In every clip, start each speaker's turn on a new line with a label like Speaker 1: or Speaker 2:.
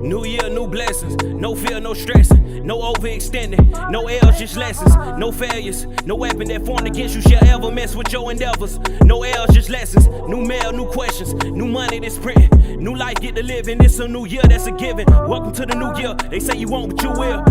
Speaker 1: New year, new blessings, no fear, no stressing, no overextending, no L's, just lessons, no failures, no weapon that formed against you shall ever mess with your endeavors. No L's, just lessons, new mail, new questions, new money that's printing, new life get to live in. It's a new year, that's a given. Welcome to the new year. They say you won't, but you will.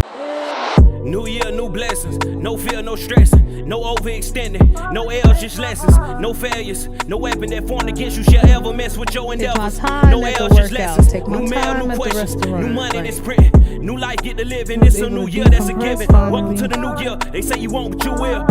Speaker 1: New year, new blessings, no fear, no stressing, no overextending, no L's, just lessons, no failures, no weapon that formed against you shall ever mess with your endeavors. No L's, just lessons, new mail, new questions, new money that's printing, new life get to live in. It's a new year, that's a given. Welcome to the new year. They say you won't, but you will.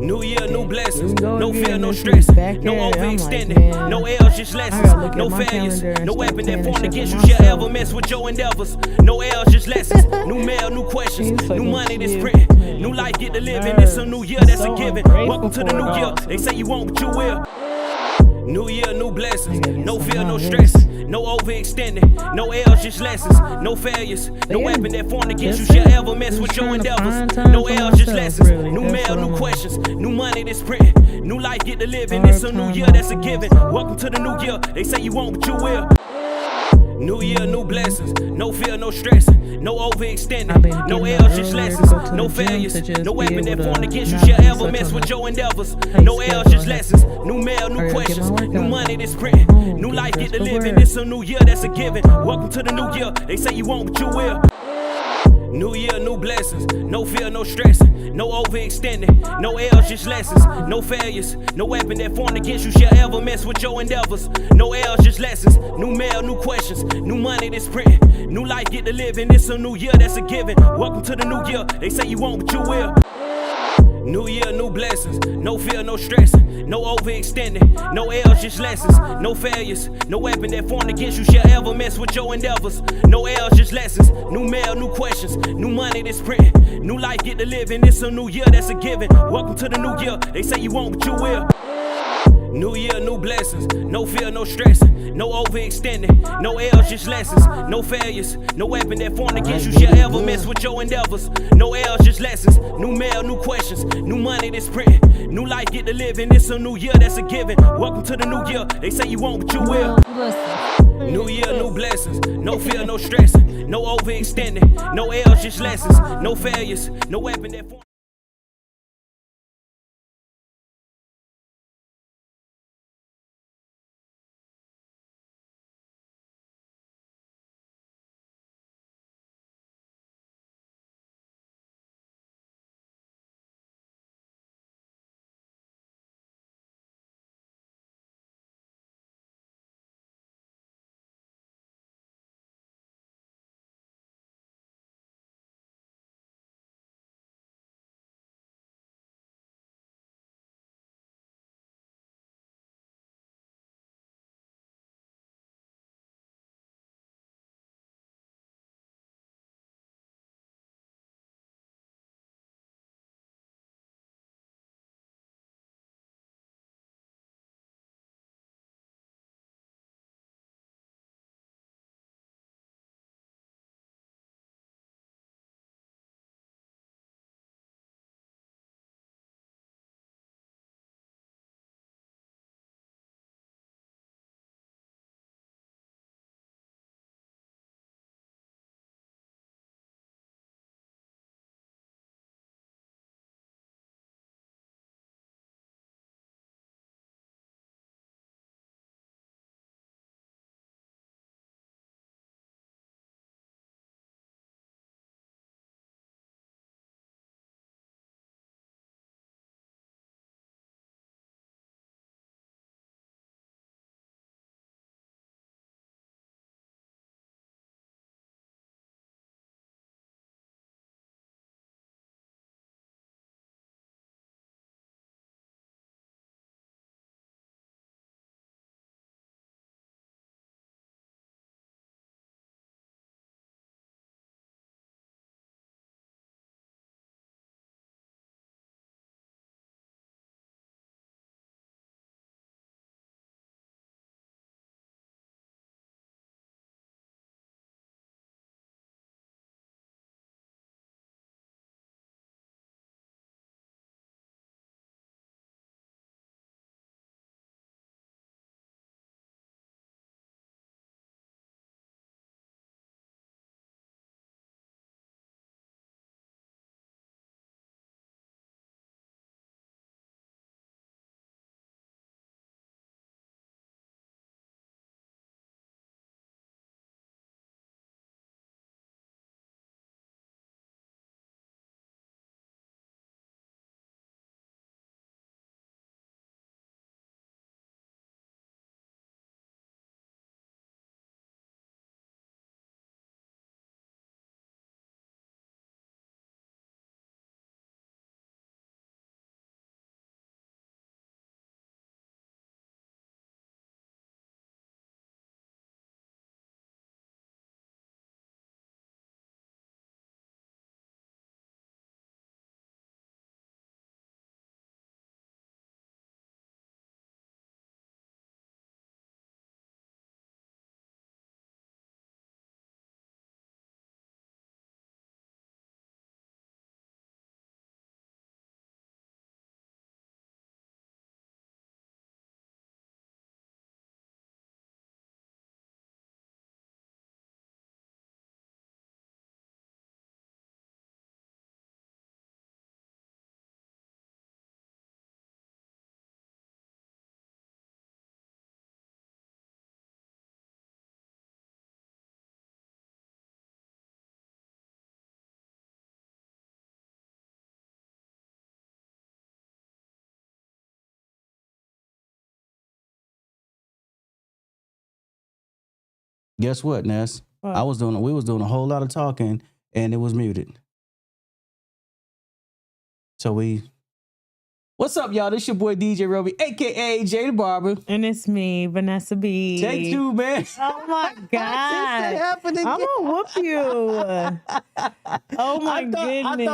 Speaker 1: New year, new blessings, no fear, no stress, no overextending, no L's, just lessons, no failures, no weapon that formed against you shall ever mess with your endeavors. No L's, just lessons, new mail, new questions, new money that's printing, new life get to live in. It's a new year, that's a given. Welcome to the new year. They say you won't, but you will. New year, new blessings, no fear, no stress, no overextending, no L's, just lessons, no failures, no weapon that formed against you shall ever mess with your endeavors. No L's, just lessons, new mail, new questions, new money that's printing, new life get to live in. It's a new year, that's a given. Welcome to the new year. They say you won't, but you will. New year, new blessings, no fear, no stressing, no overextending, no L's, just lessons, no failures, no weapon that formed against you shall ever mess with your endeavors. No L's, just lessons, new mail, new questions, new money that's printing, new life get to live in. It's a new year, that's a given. Welcome to the new year. They say you won't, but you will. New year, new blessings, no fear, no stressing, no overextending, no L's, just lessons, no failures, no weapon that formed against you shall ever mess with your endeavors. No L's, just lessons, new mail, new questions, new money that's printing, new life get to live in. It's a new year, that's a given. Welcome to the new year. They say you won't, but you will. New year, new blessings, no fear, no stressing, no overextending, no L's, just lessons, no failures, no weapon that formed against you shall ever mess with your endeavors. No L's, just lessons, new mail, new questions, new money that's printing, new life get to live in. It's a new year, that's a given. Welcome to the new year. They say you won't, but you will. New year, new blessings, no fear, no stressing, no overextending, no L's, just lessons, no failures, no weapon that formed against you shall ever mess with your endeavors. No L's, just lessons, new mail, new questions, new money that's printing, new life get to live in. It's a new year, that's a given. Welcome to the new year. They say you won't, but you will. New year, new blessings, no fear, no stressing, no overextending, no L's, just lessons, no failures, no weapon that formed
Speaker 2: Guess what, Ness?
Speaker 3: What?
Speaker 2: We was doing a whole lot of talking and it was muted. So what's up, y'all? This your boy DJ Roby, aka Jay the Barber.
Speaker 3: And it's me, Vanessa B.
Speaker 2: Take two, man.
Speaker 3: Oh my God.
Speaker 2: happened again.
Speaker 3: I'm gonna whoop you. Oh my goodness.
Speaker 2: I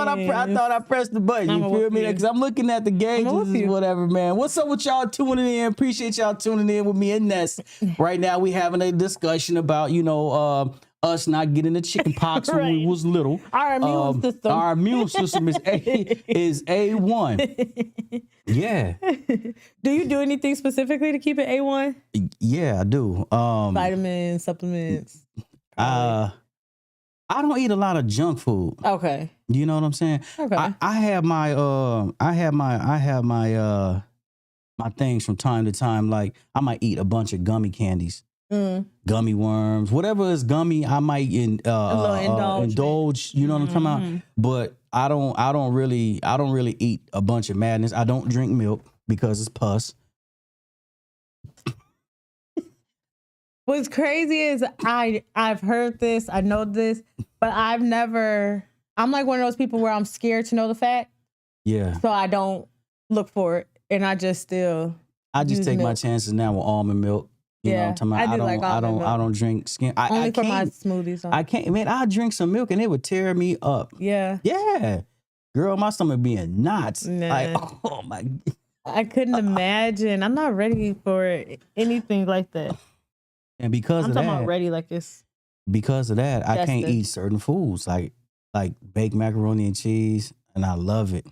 Speaker 2: thought I pressed the button.
Speaker 3: I'ma
Speaker 2: You feel
Speaker 3: whoop
Speaker 2: me?
Speaker 3: you.
Speaker 2: Because I'm looking at the gauges
Speaker 3: whoop
Speaker 2: and
Speaker 3: you.
Speaker 2: whatever, man. What's up with y'all tuning in? Appreciate y'all tuning in with me and Ness. Right now, we having a discussion about, us not getting the chicken pox when we
Speaker 3: Right.
Speaker 2: was little.
Speaker 3: Our immune system.
Speaker 2: Our immune system is A1. Yeah.
Speaker 3: Do you do anything specifically to keep it A1?
Speaker 2: Yeah, I do.
Speaker 3: Vitamins, supplements.
Speaker 2: I don't eat a lot of junk food.
Speaker 3: Okay.
Speaker 2: You know what I'm saying?
Speaker 3: Okay.
Speaker 2: I have my my things from time to time. Like I might eat a bunch of gummy candies, gummy worms, whatever is gummy. I might indulge. You know what I'm talking about? But I don't really eat a bunch of madness. I don't drink milk because it's pus.
Speaker 3: What's crazy is I've heard this, I know this, but I'm like one of those people where I'm scared to know the fact.
Speaker 2: Yeah.
Speaker 3: So I don't look for it, and I just use
Speaker 2: take my
Speaker 3: milk.
Speaker 2: chances now with almond milk. You know what I'm talking about?
Speaker 3: I do like almond milk.
Speaker 2: I don't drink skim.
Speaker 3: Only for my smoothies.
Speaker 2: I can't, man. I drink some milk and it would tear me up.
Speaker 3: Yeah.
Speaker 2: Yeah, girl, my stomach be in knots.
Speaker 3: Nah.
Speaker 2: Like, oh my.
Speaker 3: I couldn't imagine. I'm not ready for anything like that.
Speaker 2: And because
Speaker 3: I'm
Speaker 2: of
Speaker 3: talking
Speaker 2: that,
Speaker 3: about ready like this.
Speaker 2: because of that, I can't
Speaker 3: Destined.
Speaker 2: eat certain foods like baked macaroni and cheese, and I love it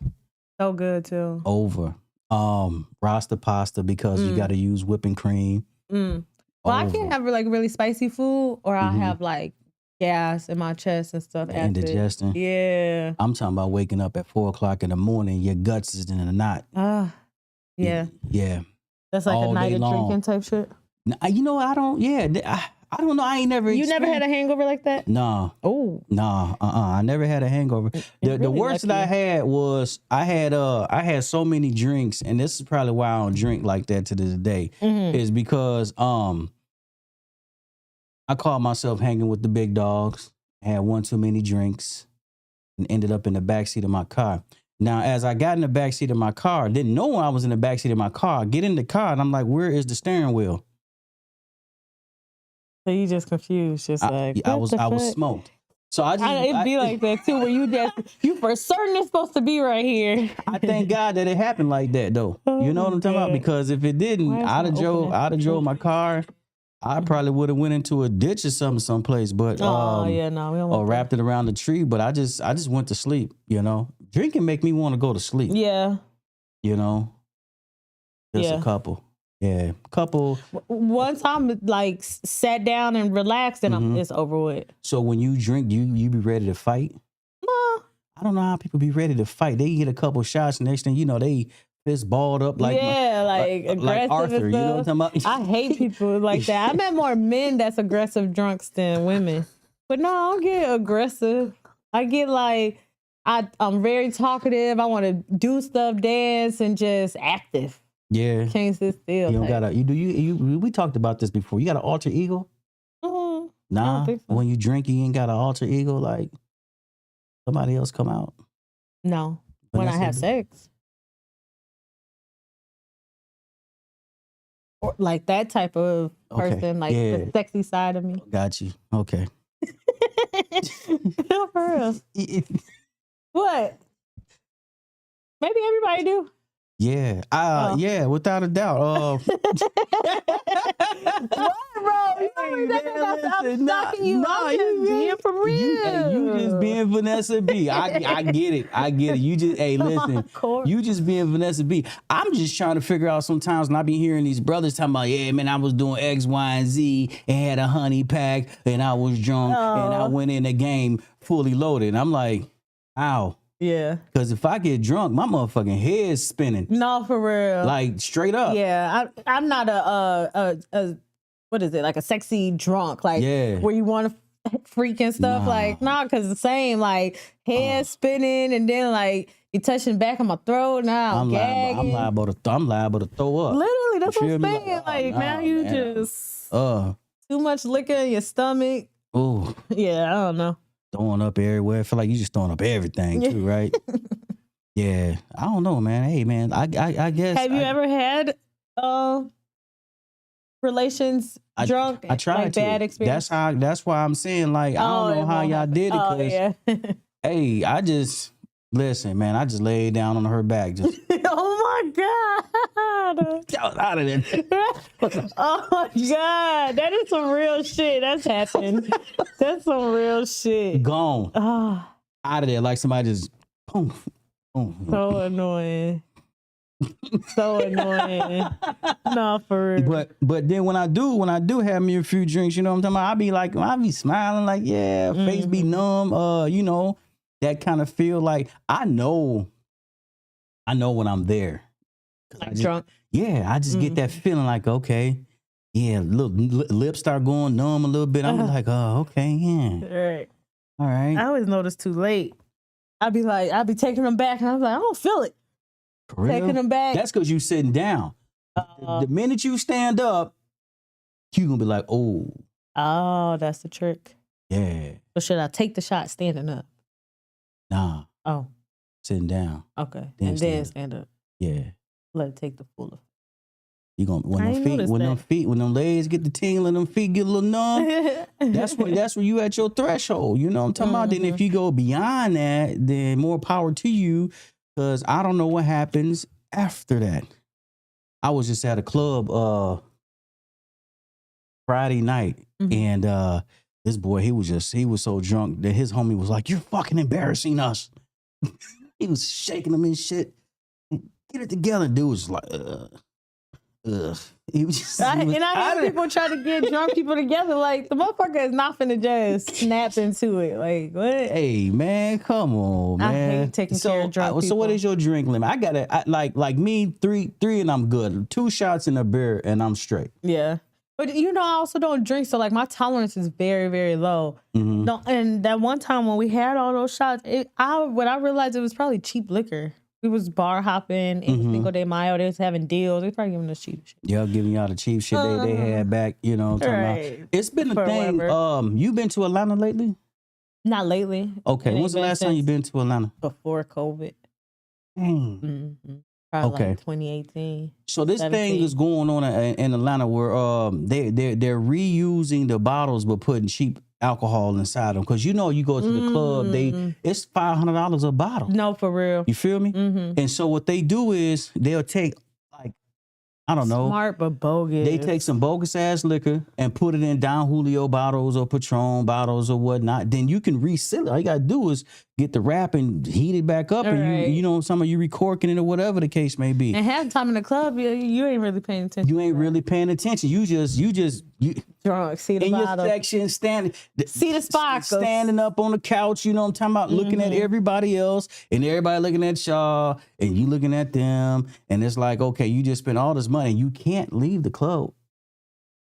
Speaker 3: So good too.
Speaker 2: over Rasta pasta because you got to use whipping cream.
Speaker 3: Well, I can't have like really spicy food, or I'll have like gas in my chest and stuff. Acid.
Speaker 2: Indigestion.
Speaker 3: Yeah.
Speaker 2: I'm talking about waking up at 4:00 in the morning, your guts is in a knot.
Speaker 3: Yeah.
Speaker 2: Yeah.
Speaker 3: That's like
Speaker 2: All
Speaker 3: a night
Speaker 2: day
Speaker 3: of
Speaker 2: long.
Speaker 3: drinking type shit.
Speaker 2: You know, I don't. Yeah, I don't know. I ain't never.
Speaker 3: You never had a hangover like that?
Speaker 2: No.
Speaker 3: Oh.
Speaker 2: Nah, I never had a hangover. The
Speaker 3: really
Speaker 2: worst that I
Speaker 3: lucky.
Speaker 2: had was I had so many drinks, and this is probably why I don't drink like that to this day. Is because I called myself hanging with the big dogs, had one too many drinks, and ended up in the backseat of my car. Now, as I got in the backseat of my car, didn't know I was in the backseat of my car. Get in the car, and I'm like, "Where is the steering wheel?"
Speaker 3: So you just confused, just
Speaker 2: I was smoked. So
Speaker 3: it'd be like that too, where you for certain it's supposed to be right here.
Speaker 2: I thank God that it happened like that though. You know what I'm talking about? Because if it didn't,
Speaker 3: Why is
Speaker 2: I'd
Speaker 3: it
Speaker 2: have drove my car. I probably would have went into a ditch or something someplace, but
Speaker 3: We don't
Speaker 2: or
Speaker 3: want
Speaker 2: wrapped it around the tree. But I just went to sleep. You know, drinking make me want to go to sleep.
Speaker 3: Yeah.
Speaker 2: You know, just a couple. Yeah, couple.
Speaker 3: Once I'm like sat down and relaxed, and it's over with.
Speaker 2: So when you drink, you be ready to fight?
Speaker 3: No.
Speaker 2: I don't know how people be ready to fight. They get a couple shots, next thing you know, they fist balled up like
Speaker 3: aggressive
Speaker 2: like Arthur.
Speaker 3: and
Speaker 2: You know what
Speaker 3: stuff.
Speaker 2: I'm talking about?
Speaker 3: I hate people like that. I met more men that's aggressive drunks than women. But no, I don't get aggressive. I get like I'm very talkative. I want to do stuff, dance, and just active.
Speaker 2: Yeah.
Speaker 3: Can't sit still.
Speaker 2: You don't
Speaker 3: type.
Speaker 2: gotta. We talked about this before. You got an alter ego?
Speaker 3: Mhm.
Speaker 2: Nah.
Speaker 3: think so.
Speaker 2: When you drink, you ain't got an alter ego. Like somebody else come out.
Speaker 3: No. When I
Speaker 2: Vanessa
Speaker 3: have
Speaker 2: do?
Speaker 3: sex. Or like that type of
Speaker 2: Okay,
Speaker 3: person, like
Speaker 2: yeah.
Speaker 3: the sexy side of me.
Speaker 2: Got you. Okay.
Speaker 3: No, for real. What? Maybe everybody do.
Speaker 2: Yeah. Yeah. Without a doubt.
Speaker 3: What, bro? You always acting like I'm stalking you. I'm just being for real.
Speaker 2: You just being Vanessa B. I get it. I get it. You just, hey, listen.
Speaker 3: course.
Speaker 2: You just being Vanessa B. I'm just trying to figure out sometimes, and I be hearing these brothers talking about, yeah, man, I was doing X, Y, and Z, and had a honey pack, and I was drunk, and I went in the game fully loaded. And I'm like, ow.
Speaker 3: Yeah.
Speaker 2: Because if I get drunk, my motherfucking head's spinning.
Speaker 3: No, for real.
Speaker 2: Like, straight up.
Speaker 3: Yeah, I'm not a what is it, like a sexy drunk, like where you want to freak and stuff.
Speaker 2: Nah.
Speaker 3: Like, nah, because the same, like head spinning and then like you touching back on my throat. Now
Speaker 2: I'm liable to throw up.
Speaker 3: Literally, that's
Speaker 2: You
Speaker 3: what I'm
Speaker 2: feel me?
Speaker 3: saying. Like now you just Too much liquor in your stomach.
Speaker 2: Oh,
Speaker 3: Yeah, I don't know.
Speaker 2: throwing up everywhere. I feel like you just throwing up everything too, right? Yeah, I don't know, man. Hey, man, I guess.
Speaker 3: Have you ever had relations drunk?
Speaker 2: I tried
Speaker 3: like
Speaker 2: to.
Speaker 3: Bad experience.
Speaker 2: That's why I'm saying, like, I don't know how y'all did it. Cause
Speaker 3: yeah.
Speaker 2: hey, I just listen, man. I just laid down on her back, just
Speaker 3: Oh my god.
Speaker 2: out of there.
Speaker 3: Oh my god. That is some real shit. That's happened. That's some real shit.
Speaker 2: Gone
Speaker 3: Ah,
Speaker 2: out of there, like somebody just boom, boom.
Speaker 3: so annoying. So annoying. No, for real.
Speaker 2: But then when I do have me a few drinks, you know what I'm talking about, I be smiling like, yeah, face be numb, you know, that kind of feel like I know when I'm there.
Speaker 3: Like drunk.
Speaker 2: Yeah, I just get that feeling like, okay, yeah, little lips start going numb a little bit. I'm like, oh, okay, yeah.
Speaker 3: Right.
Speaker 2: All right.
Speaker 3: I always notice too late. I'd be taking them back and I was like, I don't feel it.
Speaker 2: For real?
Speaker 3: Taking them back.
Speaker 2: That's because you sitting down. The minute you stand up, you gonna be like, oh.
Speaker 3: Oh, that's the trick.
Speaker 2: Yeah.
Speaker 3: So should I take the shot standing up?
Speaker 2: Nah.
Speaker 3: Oh.
Speaker 2: Sitting down.
Speaker 3: Okay.
Speaker 2: Then
Speaker 3: and then stand up.
Speaker 2: Yeah.
Speaker 3: Let it take the full effect.
Speaker 2: You gonna when
Speaker 3: I
Speaker 2: them
Speaker 3: ain't
Speaker 2: feet, when them legs get the tingle and them feet get a little numb, that's where you at your threshold. You know what I'm talking about? Then if you go beyond that, then more power to you. Cause I don't know what happens after that. I was just at a club Friday night, and this boy, he was so drunk that his homie was like, "You're fucking embarrassing us." He was shaking him and shit. Get it together, dude was like, He was just,
Speaker 3: I hear people try to get drunk people together. Like, the motherfucker is not finna just snap into it. Like, what?
Speaker 2: Hey, man, come on, man.
Speaker 3: I hate taking care of drunk people.
Speaker 2: So what is your drink limit? I got like me, three and I'm good. 2 shots in a beer and I'm straight.
Speaker 3: Yeah. But, you know, I also don't drink. So, like, my tolerance is very, very low. No, and that one time when we had all those shots, what I realized it was probably cheap liquor. We was bar hopping in Cinco de Mayo. They was having deals. They probably giving us cheap shit.
Speaker 2: Yeah, giving y'all the cheap shit they had back. You know what I'm talking about? It's been a thing. You been to Atlanta lately?
Speaker 3: Not lately.
Speaker 2: Okay. When's the last time you been to Atlanta?
Speaker 3: Before COVID.
Speaker 2: Dang.
Speaker 3: Probably like 2018.
Speaker 2: So this
Speaker 3: 17.
Speaker 2: thing is going on in Atlanta where they're reusing the bottles but putting cheap alcohol inside them, because you know you go to the club, it's $500 a bottle.
Speaker 3: No, for real.
Speaker 2: You feel me? And so what they do is they'll take, like, I don't know,
Speaker 3: smart but bogus.
Speaker 2: They take some bogus ass liquor and put it in Don Julio bottles or Patron bottles or whatnot. Then you can reseal it. All you gotta do is get the wrap and heat it back up, and you know, some of you recorking it or whatever the case may be.
Speaker 3: And half the time in the club, you ain't really paying attention.
Speaker 2: You ain't really paying attention. You just
Speaker 3: drunk, see the
Speaker 2: in
Speaker 3: bottle.
Speaker 2: your section,
Speaker 3: See the sparkles.
Speaker 2: Standing up on the couch, you know what I'm talking about, looking at everybody else, and everybody looking at y'all, and you looking at them, and it's like, okay, you just spent all this money. You can't leave the club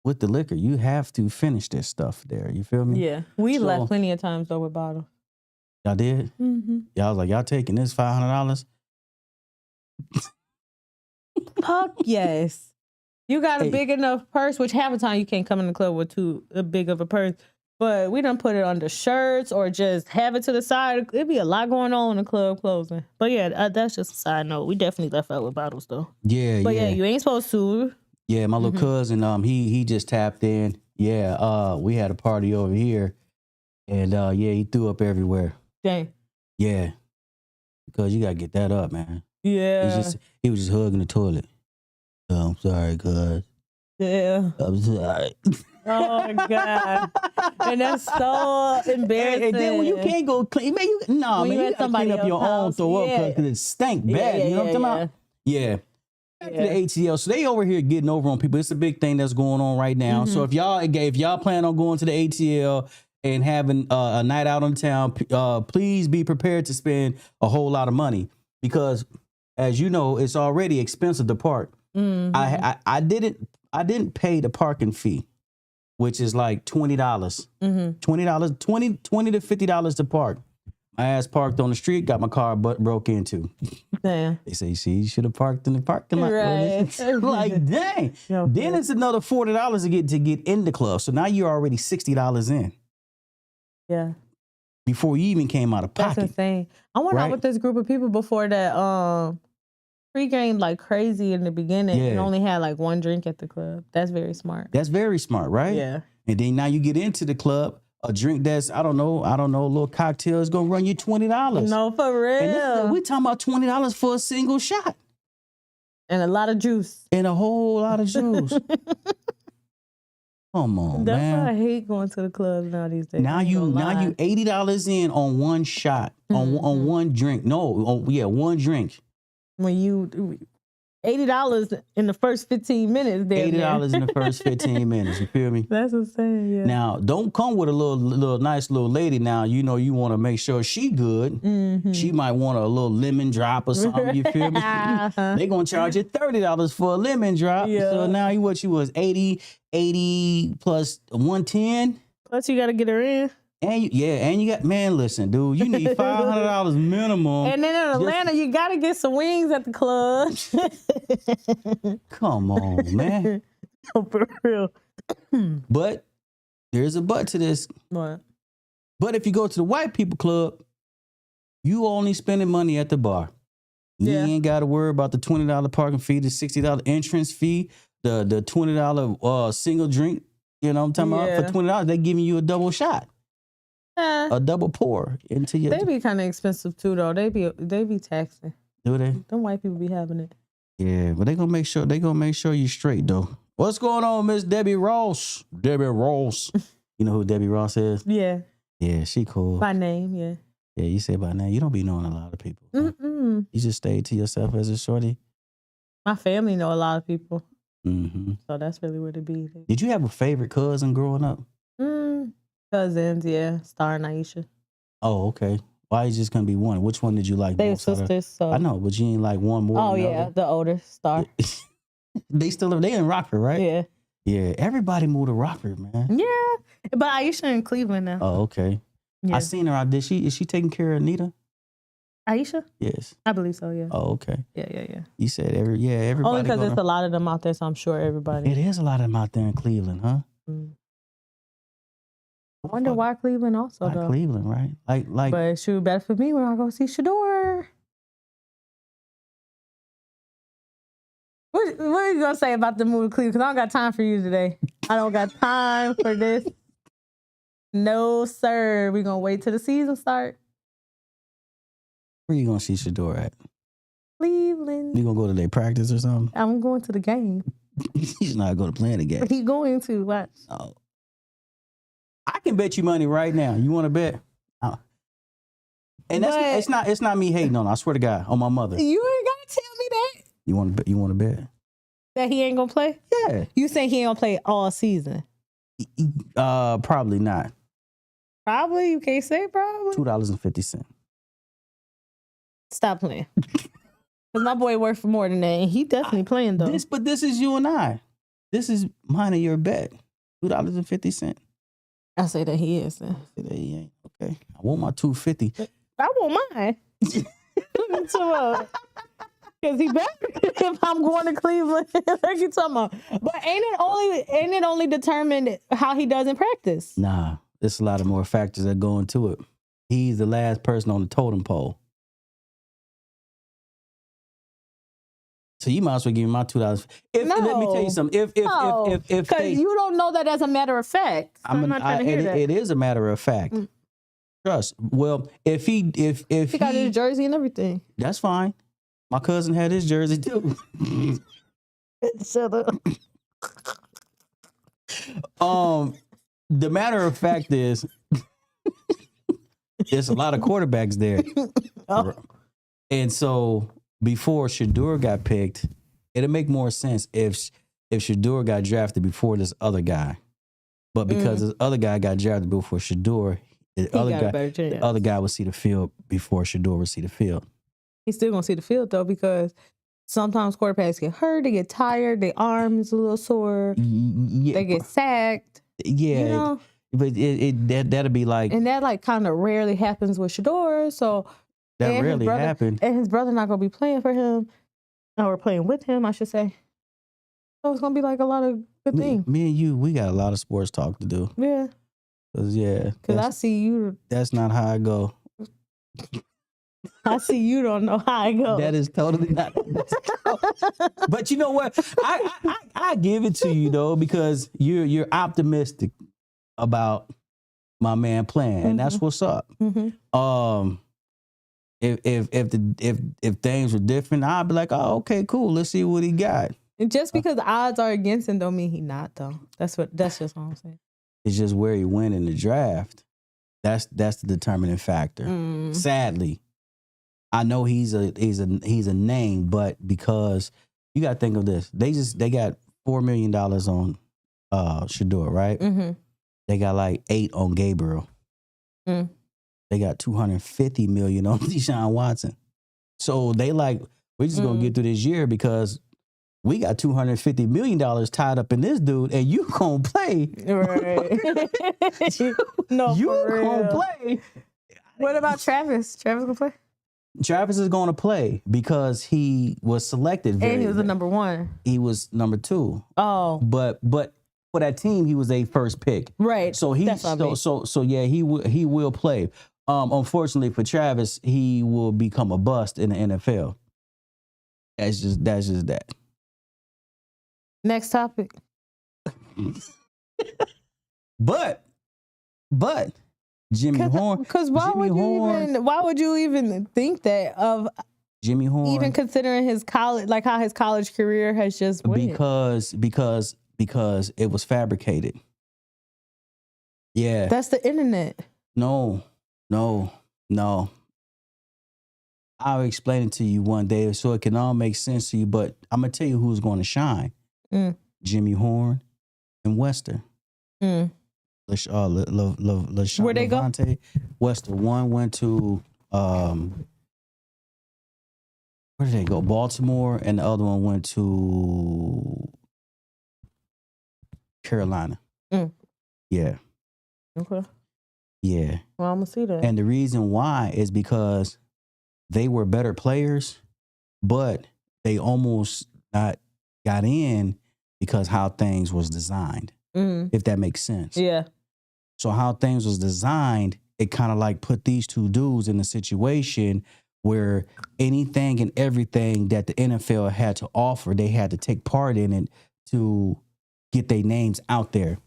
Speaker 2: with the liquor. You have to finish this stuff there. You feel me?
Speaker 3: Yeah. We left plenty of times though with bottles.
Speaker 2: Y'all did? Y'all was like, y'all taking this $500?
Speaker 3: Fuck yes. You got a big enough purse, which half the time you can't come in the club with too big of a purse. But we done put it under shirts or just have it to the side. It'd be a lot going on in the club closing. But yeah, that's just a side note. We definitely left out with bottles though.
Speaker 2: Yeah,
Speaker 3: but yeah, you ain't supposed to.
Speaker 2: Yeah, my little cousin, he just tapped in. Yeah, we had a party over here, and he threw up everywhere.
Speaker 3: Dang.
Speaker 2: Yeah, because you gotta get that up, man.
Speaker 3: Yeah.
Speaker 2: He was just hugging the toilet. Oh, I'm sorry, cuz.
Speaker 3: Yeah.
Speaker 2: I'm sorry.
Speaker 3: Oh my God. And that's so embarrassing.
Speaker 2: And then when you can't go clean, man, you gotta clean up your own throw up because it stank bad. You know what I'm talking about? Yeah. Back to the ATL. So they over here getting over on people. It's a big thing that's going on right now. So if y'all plan on going to the ATL and having a night out on town, please be prepared to spend a whole lot of money, because as you know, it's already expensive to park. I didn't pay the parking fee, which is like $20. $20 to $50 to park. My ass parked on the street, got my car broke into.
Speaker 3: Damn.
Speaker 2: They say, see, you should have parked in the parking lot.
Speaker 3: Right.
Speaker 2: Like, dang.
Speaker 3: Yeah,
Speaker 2: Then it's another $40 to get in the club. So now you're already $60 in
Speaker 3: Yeah.
Speaker 2: before you even came out of
Speaker 3: That's
Speaker 2: pocket.
Speaker 3: insane. I went
Speaker 2: Right?
Speaker 3: out with this group of people before that pre-game like crazy in the beginning and
Speaker 2: Yeah.
Speaker 3: only had like one drink at the club. That's very smart.
Speaker 2: That's very smart, right?
Speaker 3: Yeah.
Speaker 2: And then now you get into the club, a drink that's, I don't know, a little cocktail is going to run you $20.
Speaker 3: No, for
Speaker 2: And
Speaker 3: real.
Speaker 2: we talking about $20 for a single shot
Speaker 3: And a lot of juice.
Speaker 2: and a whole lot of juice. Come on,
Speaker 3: That's
Speaker 2: man.
Speaker 3: why I hate going to the club now these days.
Speaker 2: Now
Speaker 3: I ain't
Speaker 2: you
Speaker 3: gonna lie.
Speaker 2: $80 in on one shot, on one drink. No, one drink.
Speaker 3: When you $80 in the first 15 minutes. Damn near.
Speaker 2: $80 in the first 15 minutes. You feel me?
Speaker 3: That's insane. Yeah.
Speaker 2: Now, don't come with a little nice little lady. Now, you know you want to make sure she good.
Speaker 3: Mhm.
Speaker 2: She might want a little lemon drop or something. You feel me?
Speaker 3: Uh-huh.
Speaker 2: They gonna charge you $30 for a lemon drop.
Speaker 3: Yeah.
Speaker 2: So now you was 80 plus 110.
Speaker 3: Plus you got to get her in.
Speaker 2: And you got, man, listen, dude, you need $500 minimum.
Speaker 3: And then in Atlanta, you got to get some wings at the club.
Speaker 2: Come on, man.
Speaker 3: No, for real.
Speaker 2: But there's a but to this.
Speaker 3: What?
Speaker 2: But if you go to the white people club, you only spending money at the bar. You
Speaker 3: Yeah.
Speaker 2: ain't got to worry about the $20 parking fee, the $60 entrance fee, the $20 single drink. You know what I'm talking
Speaker 3: Yeah.
Speaker 2: about? For $20, they giving you a double shot, a double pour into your.
Speaker 3: They be kind of expensive too, though. They be taxing.
Speaker 2: Do they?
Speaker 3: Them white people be having it.
Speaker 2: Yeah, but they gonna make sure you straight though. What's going on, Miss Debbie Ross? Debbie Ross. You know who Debbie Ross is?
Speaker 3: Yeah,
Speaker 2: Yeah, she cool.
Speaker 3: by name. Yeah.
Speaker 2: Yeah, you say by name. You don't be knowing a lot of people.
Speaker 3: Mm-mm.
Speaker 2: You just stay to yourself as a shorty.
Speaker 3: My family know a lot of people,
Speaker 2: Mm-hmm.
Speaker 3: so that's really where to be.
Speaker 2: Did you have a favorite cousin growing up?
Speaker 3: Cousins, yeah, Star and Aisha.
Speaker 2: Oh, okay. Why is just gonna be one? Which one did you like
Speaker 3: They
Speaker 2: most? out of-
Speaker 3: sisters, so.
Speaker 2: I know, but you ain't like one more.
Speaker 3: Oh
Speaker 2: than the
Speaker 3: yeah,
Speaker 2: other?
Speaker 3: the older Star.
Speaker 2: They in Rockford, right?
Speaker 3: Yeah,
Speaker 2: Yeah. Everybody moved to Rockford, man.
Speaker 3: yeah, but Aisha in Cleveland now.
Speaker 2: Oh, okay.
Speaker 3: Yeah.
Speaker 2: I seen her out. Is she taking care of Anita?
Speaker 3: Aisha,
Speaker 2: Yes.
Speaker 3: I believe so. Yeah,
Speaker 2: Oh, okay.
Speaker 3: yeah.
Speaker 2: You said everybody.
Speaker 3: Only because there's a lot of them out there, so I'm sure everybody.
Speaker 2: It is a lot of them out there in Cleveland, huh?
Speaker 3: Mm. I wonder why Cleveland also
Speaker 2: Like
Speaker 3: though.
Speaker 2: Cleveland, right? Like.
Speaker 3: But shoot, better for me when I go see Shador. What are you gonna say about the move to Cleveland? Because I don't got time for you today. I don't got time for this. No, sir. We're gonna wait till the season start.
Speaker 2: Where you gonna see Shador at?
Speaker 3: Cleveland.
Speaker 2: You gonna go to their practice or something?
Speaker 3: I'm going to the game.
Speaker 2: He's not going to play the game.
Speaker 3: He going to watch.
Speaker 2: Oh. I can bet you money right now. You want to bet? And it's not me hating on. I swear to God, on my mother.
Speaker 3: You ain't gotta tell me that.
Speaker 2: You want to bet? You want to bet?
Speaker 3: That he ain't gonna play?
Speaker 2: Yeah.
Speaker 3: You think he ain't gonna play all season?
Speaker 2: Probably not.
Speaker 3: Probably. You can't say probably.
Speaker 2: $2.50.
Speaker 3: Stop playing. Cause my boy worked for more than that, and he definitely playing though.
Speaker 2: But this is you and I. This is mine and your bet. $2.50.
Speaker 3: I say that he is. Then.
Speaker 2: He ain't okay. I want my $2.50.
Speaker 3: I want mine. Cause he better if I'm going to Cleveland. Like you talking about. But ain't it only determined how he does in practice?
Speaker 2: Nah, there's a lot of more factors that go into it. He's the last person on the totem pole. So you might as well give me my $2. Let me tell you something. If
Speaker 3: because you don't know that as a matter of fact. So I'm not trying to hear that.
Speaker 2: It is a matter of fact. Trust. Well, if he
Speaker 3: got his jersey and everything.
Speaker 2: That's fine. My cousin had his jersey too.
Speaker 3: Shut up.
Speaker 2: The matter of fact is, there's a lot of quarterbacks there, and so before Shador got picked, it'd make more sense if Shador got drafted before this other guy, but because this other guy got drafted before Shador, the other guy would see the field before Shador would see the field.
Speaker 3: He's still gonna see the field though, because sometimes quarterbacks get hurt, they get tired, their arms a little sore,
Speaker 2: Yeah,
Speaker 3: they get sacked.
Speaker 2: yeah.
Speaker 3: You know?
Speaker 2: But that'll be like
Speaker 3: And that like kind of rarely happens with Shador. So
Speaker 2: that
Speaker 3: and his
Speaker 2: rarely
Speaker 3: brother-
Speaker 2: happened.
Speaker 3: And his brother not gonna be playing for him, or playing with him, I should say. So it's gonna be like a lot of good things.
Speaker 2: Me and you, we got a lot of sports talk to do.
Speaker 3: Yeah,
Speaker 2: Cause
Speaker 3: I see you.
Speaker 2: that's not how I go.
Speaker 3: I see you don't know how I go.
Speaker 2: That is totally not. But you know what? I give it to you though, because you're optimistic about my man playing, and that's what's up.
Speaker 3: Mhm.
Speaker 2: If things were different, I'd be like, oh, okay, cool. Let's see what he got.
Speaker 3: And just because the odds are against him don't mean he not though. That's just all I'm saying.
Speaker 2: It's just where he went in the draft. That's the determining factor.
Speaker 3: Mm.
Speaker 2: Sadly, I know he's a name, but because you got to think of this, they got $4 million on Shador, right?
Speaker 3: Mm-hmm.
Speaker 2: They got like 8 on Gabriel.
Speaker 3: Mm.
Speaker 2: They got $250 million on Deshaun Watson. So they like, we're just gonna get through this year because we got $250 million tied up in this dude, and you gonna play.
Speaker 3: Right. No,
Speaker 2: You
Speaker 3: for
Speaker 2: gonna
Speaker 3: real.
Speaker 2: play.
Speaker 3: What about Travis? Travis gonna play?
Speaker 2: Travis is gonna play because he was selected.
Speaker 3: And he was the number 1.
Speaker 2: He was number 2.
Speaker 3: Oh,
Speaker 2: But for that team, he was a first pick.
Speaker 3: right.
Speaker 2: So he
Speaker 3: That's what I mean.
Speaker 2: so yeah, he will play. Unfortunately for Travis, he will become a bust in the NFL. That's just that.
Speaker 3: Next topic.
Speaker 2: But Jimmy Horn,
Speaker 3: Because why
Speaker 2: Jimmy
Speaker 3: would you even think that of
Speaker 2: Jimmy Horn,
Speaker 3: even considering his college, like how his college career has just went?
Speaker 2: because it was fabricated. Yeah.
Speaker 3: That's the internet.
Speaker 2: No. I'll explain it to you one day so it can all make sense to you, but I'm going to tell you who's going to shine.
Speaker 3: Mm.
Speaker 2: Jimmy Horn and Wester.
Speaker 3: Mm.
Speaker 2: Where'd
Speaker 3: they go?
Speaker 2: Wester. One went to, where did they go? Baltimore, and the other one went to Carolina.
Speaker 3: Mm.
Speaker 2: Yeah.
Speaker 3: Okay.
Speaker 2: Yeah.
Speaker 3: Well, I'm gonna see that.
Speaker 2: And the reason why is because they were better players, but they almost not got in because how things was designed, if that makes sense.
Speaker 3: Yeah.
Speaker 2: So how things was designed, it kind of like put these two dudes in a situation where anything and everything that the NFL had to offer, they had to take part in it to get their names out there.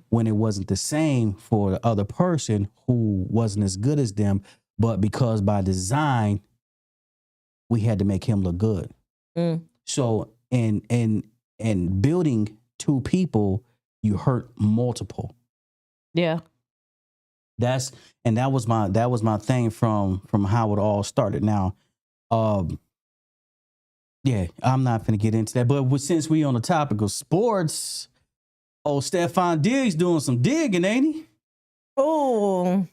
Speaker 2: When it wasn't the same for the other person who wasn't as good as them, but because by design, we had to make him look good. So in building two people, you hurt multiple.
Speaker 3: Yeah.
Speaker 2: That was my thing from how it all started. Now, yeah, I'm not gonna get into that, but since we on the topic of sports, Stephon Diggs doing some digging, ain't he?
Speaker 3: Oh,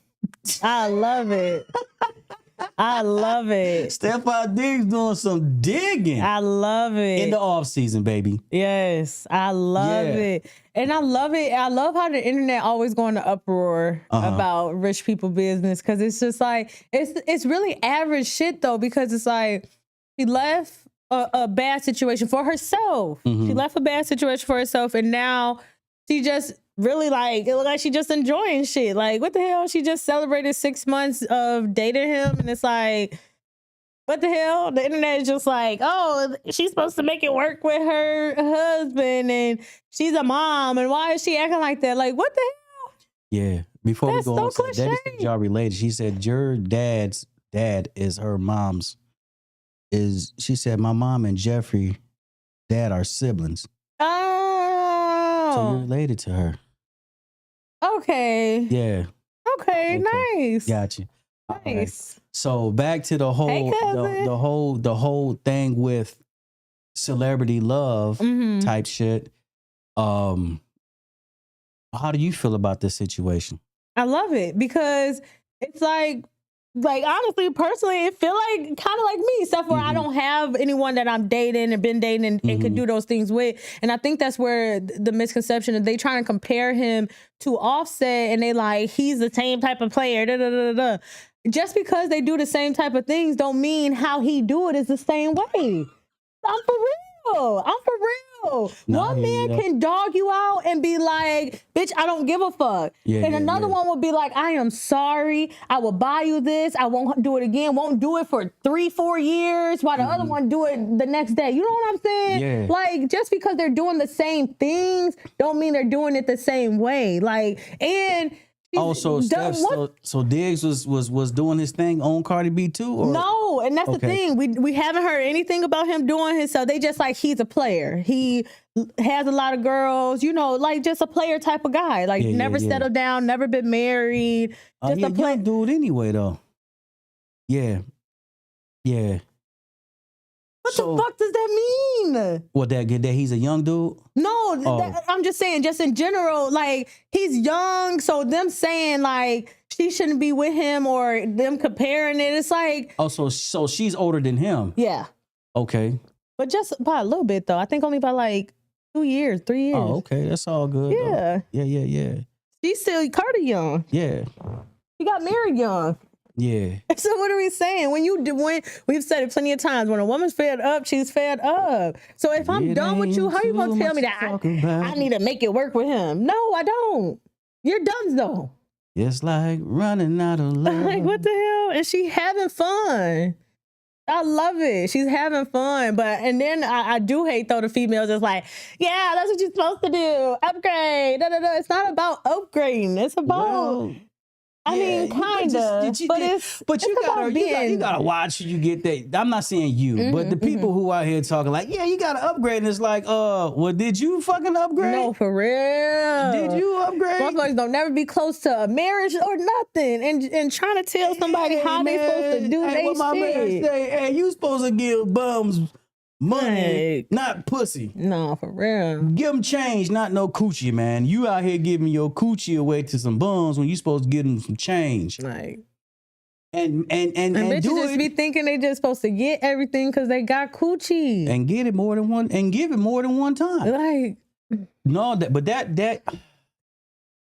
Speaker 3: I love it. I love it.
Speaker 2: Stephon Diggs doing some digging.
Speaker 3: I love it.
Speaker 2: In the offseason, baby.
Speaker 3: Yes, I love it. And I love it. I love how the internet always going to uproar about rich people business, because it's just like, it's really average shit though, because it's like he left a bad situation for herself. She left a bad situation for herself, and now she just really it looked like she just enjoying shit. Like, what the hell? She just celebrated 6 months of dating him, and it's like, what the hell? The internet is just like, oh, she's supposed to make it work with her husband, and she's a mom, and why is she acting like that? Like, what the hell?
Speaker 2: Yeah. Before
Speaker 3: That's
Speaker 2: we go
Speaker 3: so
Speaker 2: on, that just y'all related. She said your dad's dad is her mom's. She said my mom and Jeffrey dad are siblings.
Speaker 3: Oh,
Speaker 2: So you're related to her.
Speaker 3: Okay.
Speaker 2: Yeah.
Speaker 3: Okay. Nice.
Speaker 2: Gotcha.
Speaker 3: Nice.
Speaker 2: So back to the whole
Speaker 3: cousin.
Speaker 2: the whole thing with celebrity love type shit. How do you feel about this situation?
Speaker 3: I love it, because it's like like honestly, personally, it feel like kind of like me, except for I don't have anyone that I'm dating and been dating and could do those things with. And I think that's where the misconception is they trying to compare him to Offset, and they like he's the same type of player. Da, da, da, da. Just because they do the same type of things don't mean how he do it is the same way. I'm for real. One man can dog you out and be like, bitch, I don't give a fuck. And another one will be like, I am sorry. I will buy you this. I won't do it again. Won't do it for 3-4 years while the other one do it the next day. You know what I'm saying?
Speaker 2: Yeah.
Speaker 3: Like, just because they're doing the same things don't mean they're doing it the same way. Like, and...
Speaker 2: Oh, so Diggs was doing his thing on Cardi B too? Or?
Speaker 3: No, and that's the thing. We haven't heard anything about him doing his. So they just like he's a player. He has a lot of girls, you know, like just a player type of guy. Like never settled down, never been married. Just a player
Speaker 2: dude anyway though. Yeah.
Speaker 3: What the fuck does that mean?
Speaker 2: What that he's a young dude?
Speaker 3: No, I'm just saying, just in general, like he's young, so them saying like she shouldn't be with him or them comparing it, it's like
Speaker 2: so she's older than him.
Speaker 3: Yeah.
Speaker 2: Okay.
Speaker 3: But just by a little bit though. I think only by like 2 years, 3 years.
Speaker 2: Oh, okay, that's all good.
Speaker 3: Yeah.
Speaker 2: Though. Yeah.
Speaker 3: She's still Carter young.
Speaker 2: Yeah.
Speaker 3: She got married young.
Speaker 2: Yeah.
Speaker 3: So what are we saying? When we've said it plenty of times, when a woman's fed up, she's fed up. So if I'm done with you, how you gonna tell me that I need to make it work with him? No, I don't. You're done though.
Speaker 2: It's like running out of love.
Speaker 3: Like what the hell? And she having fun. I love it. She's having fun. And then I do hate though the females just like, yeah, that's what you're supposed to do. Upgrade. Da, da, da. It's not about upgrading. It's about I mean, kind of, but
Speaker 2: you gotta watch you get that. I'm not saying you, but the people who out here talking like, yeah, you gotta upgrade, and it's like, well, did you fucking upgrade?
Speaker 3: No, for real.
Speaker 2: Did you upgrade?
Speaker 3: Motherfuckers don't never be close to a marriage or nothing, and trying to tell somebody how they supposed to do their shit.
Speaker 2: My man say, hey, you supposed to give bums money, not pussy.
Speaker 3: No, for real.
Speaker 2: Give them change, not no coochie, man. You out here giving your coochie away to some bums when you supposed to give them some change.
Speaker 3: Like,
Speaker 2: and
Speaker 3: bitches just be thinking they just supposed to get everything because they got coochie
Speaker 2: and get it more than one and give it more than one time.
Speaker 3: Like,
Speaker 2: no, that.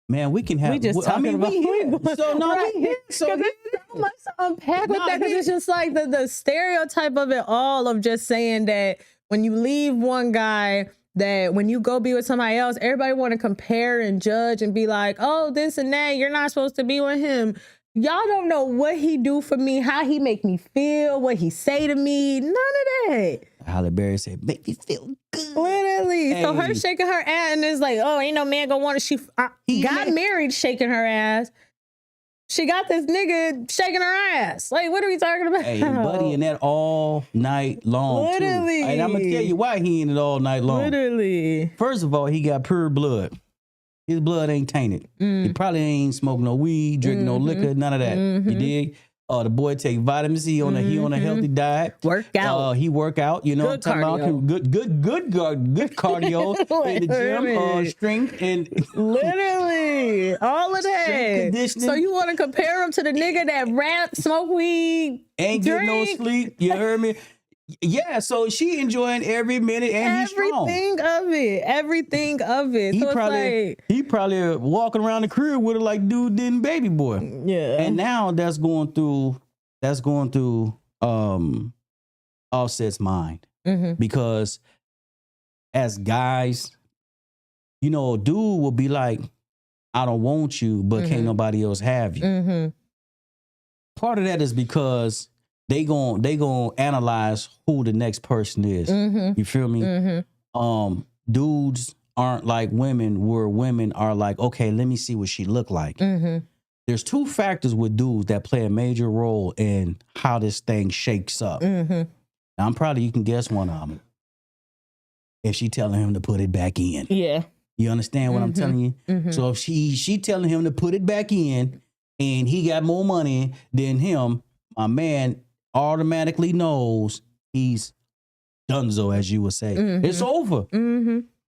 Speaker 2: Man, we can have.
Speaker 3: We just talking about.
Speaker 2: We here. So no,
Speaker 3: right.
Speaker 2: we here. So
Speaker 3: there's so much to unpack with that because it's just like the stereotype of it all of just saying that when you leave one guy, that when you go be with somebody else, everybody want to compare and judge and be like, oh, this and that. You're not supposed to be with him. Y'all don't know what he do for me, how he make me feel, what he say to me. None of that.
Speaker 2: Halle Berry said, make me feel good.
Speaker 3: Literally. Hey. So her shaking her ass and it's like, oh, ain't no man gonna want to. She got married shaking her ass. She got this nigga shaking her ass. Like, what are we talking about?
Speaker 2: Hey, buddy in that all night long.
Speaker 3: Literally.
Speaker 2: Too. And I'm gonna tell you why he in it all night long.
Speaker 3: Literally.
Speaker 2: First of all, he got pure blood. His blood ain't tainted. He probably ain't smoking no weed, drinking no liquor, none of that. You dig? The boy take vitamin C he on a healthy diet.
Speaker 3: Work out.
Speaker 2: He work out. You know
Speaker 3: what I'm talking about?
Speaker 2: Good cardio in the gym. Strength and
Speaker 3: literally all of that. So you want to compare him to the nigga that rap, smoke weed,
Speaker 2: ain't get no sleep? You heard me? Yeah, so she enjoying every minute and he's strong.
Speaker 3: Everything of it.
Speaker 2: He probably walking around the crib with her like dude did in Baby Boy.
Speaker 3: Yeah.
Speaker 2: And now that's going through Offset's mind. Because as guys, you know, a dude will be like, I don't want you, but can't nobody else have you. Part of that is because they gon' analyze who the next person is. You feel me? Dudes aren't like women, where women are like, okay, let me see what she look like. There's two factors with dudes that play a major role in how this thing shakes up. Now, I'm probably, you can guess one of them. If she telling him to put it back in.
Speaker 3: Yeah.
Speaker 2: You understand what I'm telling you? So if she telling him to put it back in and he got more money than him, my man automatically knows he's donezo, as you would say. It's over.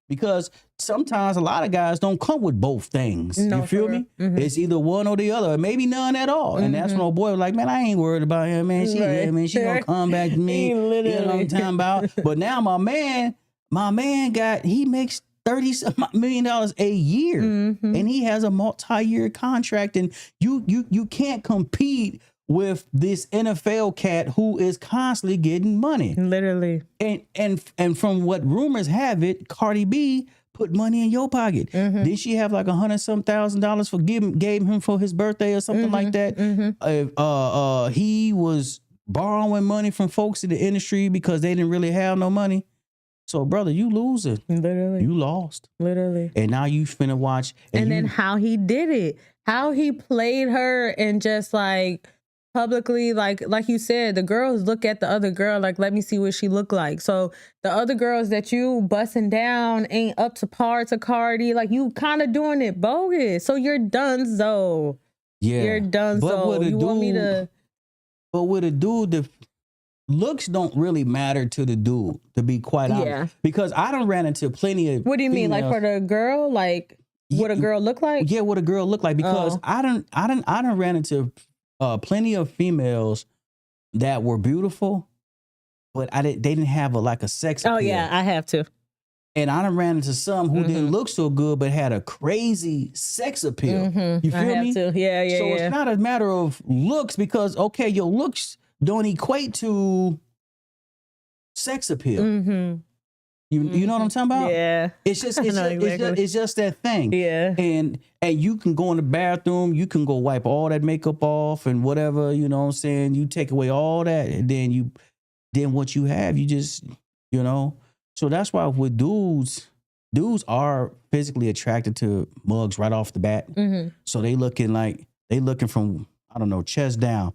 Speaker 2: Because sometimes a lot of guys don't come with both things.
Speaker 3: No,
Speaker 2: You feel
Speaker 3: for
Speaker 2: me?
Speaker 3: real. Mhm.
Speaker 2: It's either one or the other, or maybe none at all. And that's when old boy was like, man, I ain't worried about him, man. She,
Speaker 3: Right.
Speaker 2: yeah, man, she gonna come back to me.
Speaker 3: He
Speaker 2: You know what
Speaker 3: literally-
Speaker 2: I'm talking about? But now my man he makes $30 million a year,
Speaker 3: Mhm.
Speaker 2: and he has a multi-year contract, and you can't compete with this NFL cat who is constantly getting money.
Speaker 3: Literally.
Speaker 2: And from what rumors have it, Cardi B put money in your pocket. Did she have like $100,000 for gave him for his birthday or something like that? He was borrowing money from folks in the industry because they didn't really have no money. So, brother, you losing.
Speaker 3: Literally.
Speaker 2: You lost.
Speaker 3: Literally.
Speaker 2: And now you finna watch.
Speaker 3: And then how he did it, how he played her, and just like publicly, like you said, the girls look at the other girl like, let me see what she look like. So the other girls that you busting down ain't up to par to Cardi. Like, you kind of doing it bogus. So you're done, so
Speaker 2: yeah,
Speaker 3: you're done.
Speaker 2: But
Speaker 3: So
Speaker 2: with a
Speaker 3: you want me
Speaker 2: dude-
Speaker 3: to?
Speaker 2: But with a dude, the looks don't really matter to the dude, to be quite honest.
Speaker 3: Yeah.
Speaker 2: Because I done ran into plenty of
Speaker 3: What do you mean, like for the girl, like what a girl look like?
Speaker 2: Yeah, what a girl look like. Because
Speaker 3: Oh.
Speaker 2: I done ran into plenty of females that were beautiful, but they didn't have a sex appeal.
Speaker 3: Oh yeah, I have to.
Speaker 2: And I done ran into some who didn't look so good, but had a crazy sex appeal. You feel
Speaker 3: I have
Speaker 2: me?
Speaker 3: to. Yeah.
Speaker 2: So it's not a matter of looks, because okay, your looks don't equate to sex appeal.
Speaker 3: Mm-hmm.
Speaker 2: You know what I'm talking about?
Speaker 3: Yeah.
Speaker 2: It's just
Speaker 3: I
Speaker 2: it's
Speaker 3: know
Speaker 2: just,
Speaker 3: exactly.
Speaker 2: it's just that thing.
Speaker 3: Yeah.
Speaker 2: And you can go in the bathroom, you can go wipe all that makeup off and whatever, you know what I'm saying? You take away all that, and then what you have, you just, you know. So that's why with dudes are physically attracted to mugs right off the bat.
Speaker 3: Mm-hmm.
Speaker 2: So they looking from, I don't know, chest down.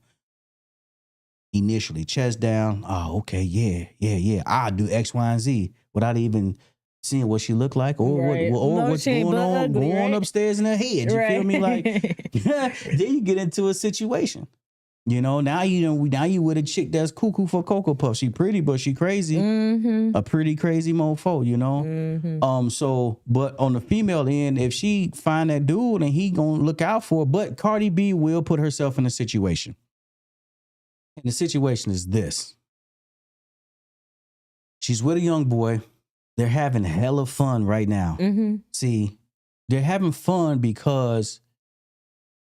Speaker 2: Initially, chest down. Oh, okay, yeah. I do X, Y, and Z without even seeing what she looked like or
Speaker 3: Right. No,
Speaker 2: what's
Speaker 3: she ain't
Speaker 2: going
Speaker 3: but
Speaker 2: on,
Speaker 3: ugly,
Speaker 2: going
Speaker 3: right?
Speaker 2: upstairs in her head. You feel me? Like then you get into a situation. You know, now you with a chick that's cuckoo for Cocoa Puff. She pretty, but she crazy.
Speaker 3: Mm-hmm.
Speaker 2: A pretty crazy mofo, you know.
Speaker 3: Mm-hmm.
Speaker 2: So, but on the female end, if she find that dude and he gonna look out for her, but Cardi B will put herself in a situation. And the situation is this. She's with a young boy. They're having hella fun right now.
Speaker 3: Mm-hmm.
Speaker 2: See, they're having fun because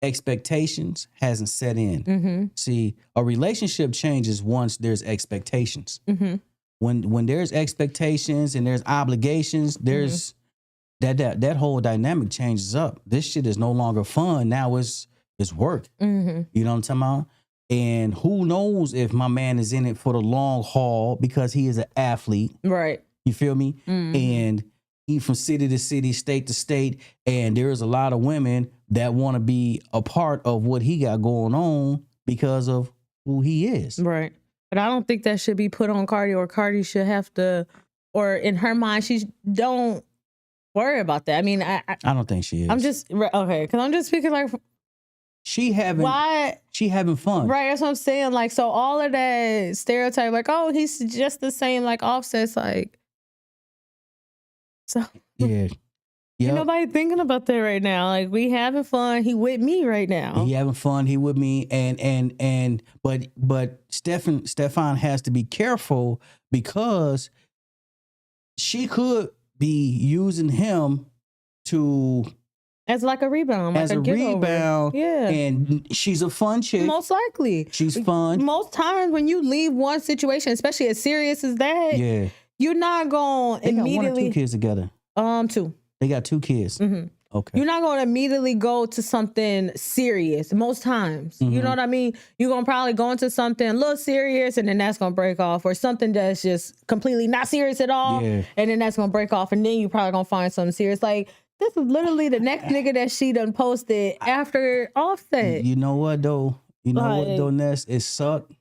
Speaker 2: expectations hasn't set in.
Speaker 3: Mm-hmm.
Speaker 2: See, a relationship changes once there's expectations.
Speaker 3: Mm-hmm.
Speaker 2: When there's expectations and there's obligations, there's that whole dynamic changes up. This shit is no longer fun. Now it's work.
Speaker 3: Mm-hmm.
Speaker 2: You know what I'm talking about? And who knows if my man is in it for the long haul because he is an athlete.
Speaker 3: Right.
Speaker 2: You feel me?
Speaker 3: Mhm.
Speaker 2: And he from city to city, state to state. And there's a lot of women that want to be a part of what he got going on because of who he is.
Speaker 3: Right. But I don't think that should be put on Cardi, or Cardi should have to, or in her mind, she don't worry about that. I mean,
Speaker 2: I don't think she is.
Speaker 3: I'm just, okay, because I'm just speaking like,
Speaker 2: she having fun.
Speaker 3: Right, that's what I'm saying. Like, so all of that stereotype, like, oh, he's just the same, like Offset's, like, so
Speaker 2: Yeah.
Speaker 3: ain't nobody thinking about that right now. Like, we having fun. He with me right now.
Speaker 2: He having fun. He with me, but Stefan has to be careful because she could be using him to
Speaker 3: As like a rebound, like
Speaker 2: as
Speaker 3: a
Speaker 2: a
Speaker 3: get-over.
Speaker 2: rebound.
Speaker 3: Yeah.
Speaker 2: And she's a fun chick.
Speaker 3: Most likely.
Speaker 2: She's fun.
Speaker 3: Most times when you leave one situation, especially as serious as that,
Speaker 2: Yeah.
Speaker 3: you're not going to
Speaker 2: They got one or
Speaker 3: immediately.
Speaker 2: two kids together.
Speaker 3: Two.
Speaker 2: They got 2 kids.
Speaker 3: Mhm.
Speaker 2: Okay.
Speaker 3: You're not going to immediately go to something serious most times. You know what I mean? You're going to probably go into something a little serious, and then that's going to break off, or something that's just completely not serious at all.
Speaker 2: Yeah.
Speaker 3: And then that's going to break off, and then you probably going to find something serious. Like, this is literally the next nigga that she done posted after Offset.
Speaker 2: You know what though? You know what
Speaker 3: Like-
Speaker 2: though, Ness? It sucked.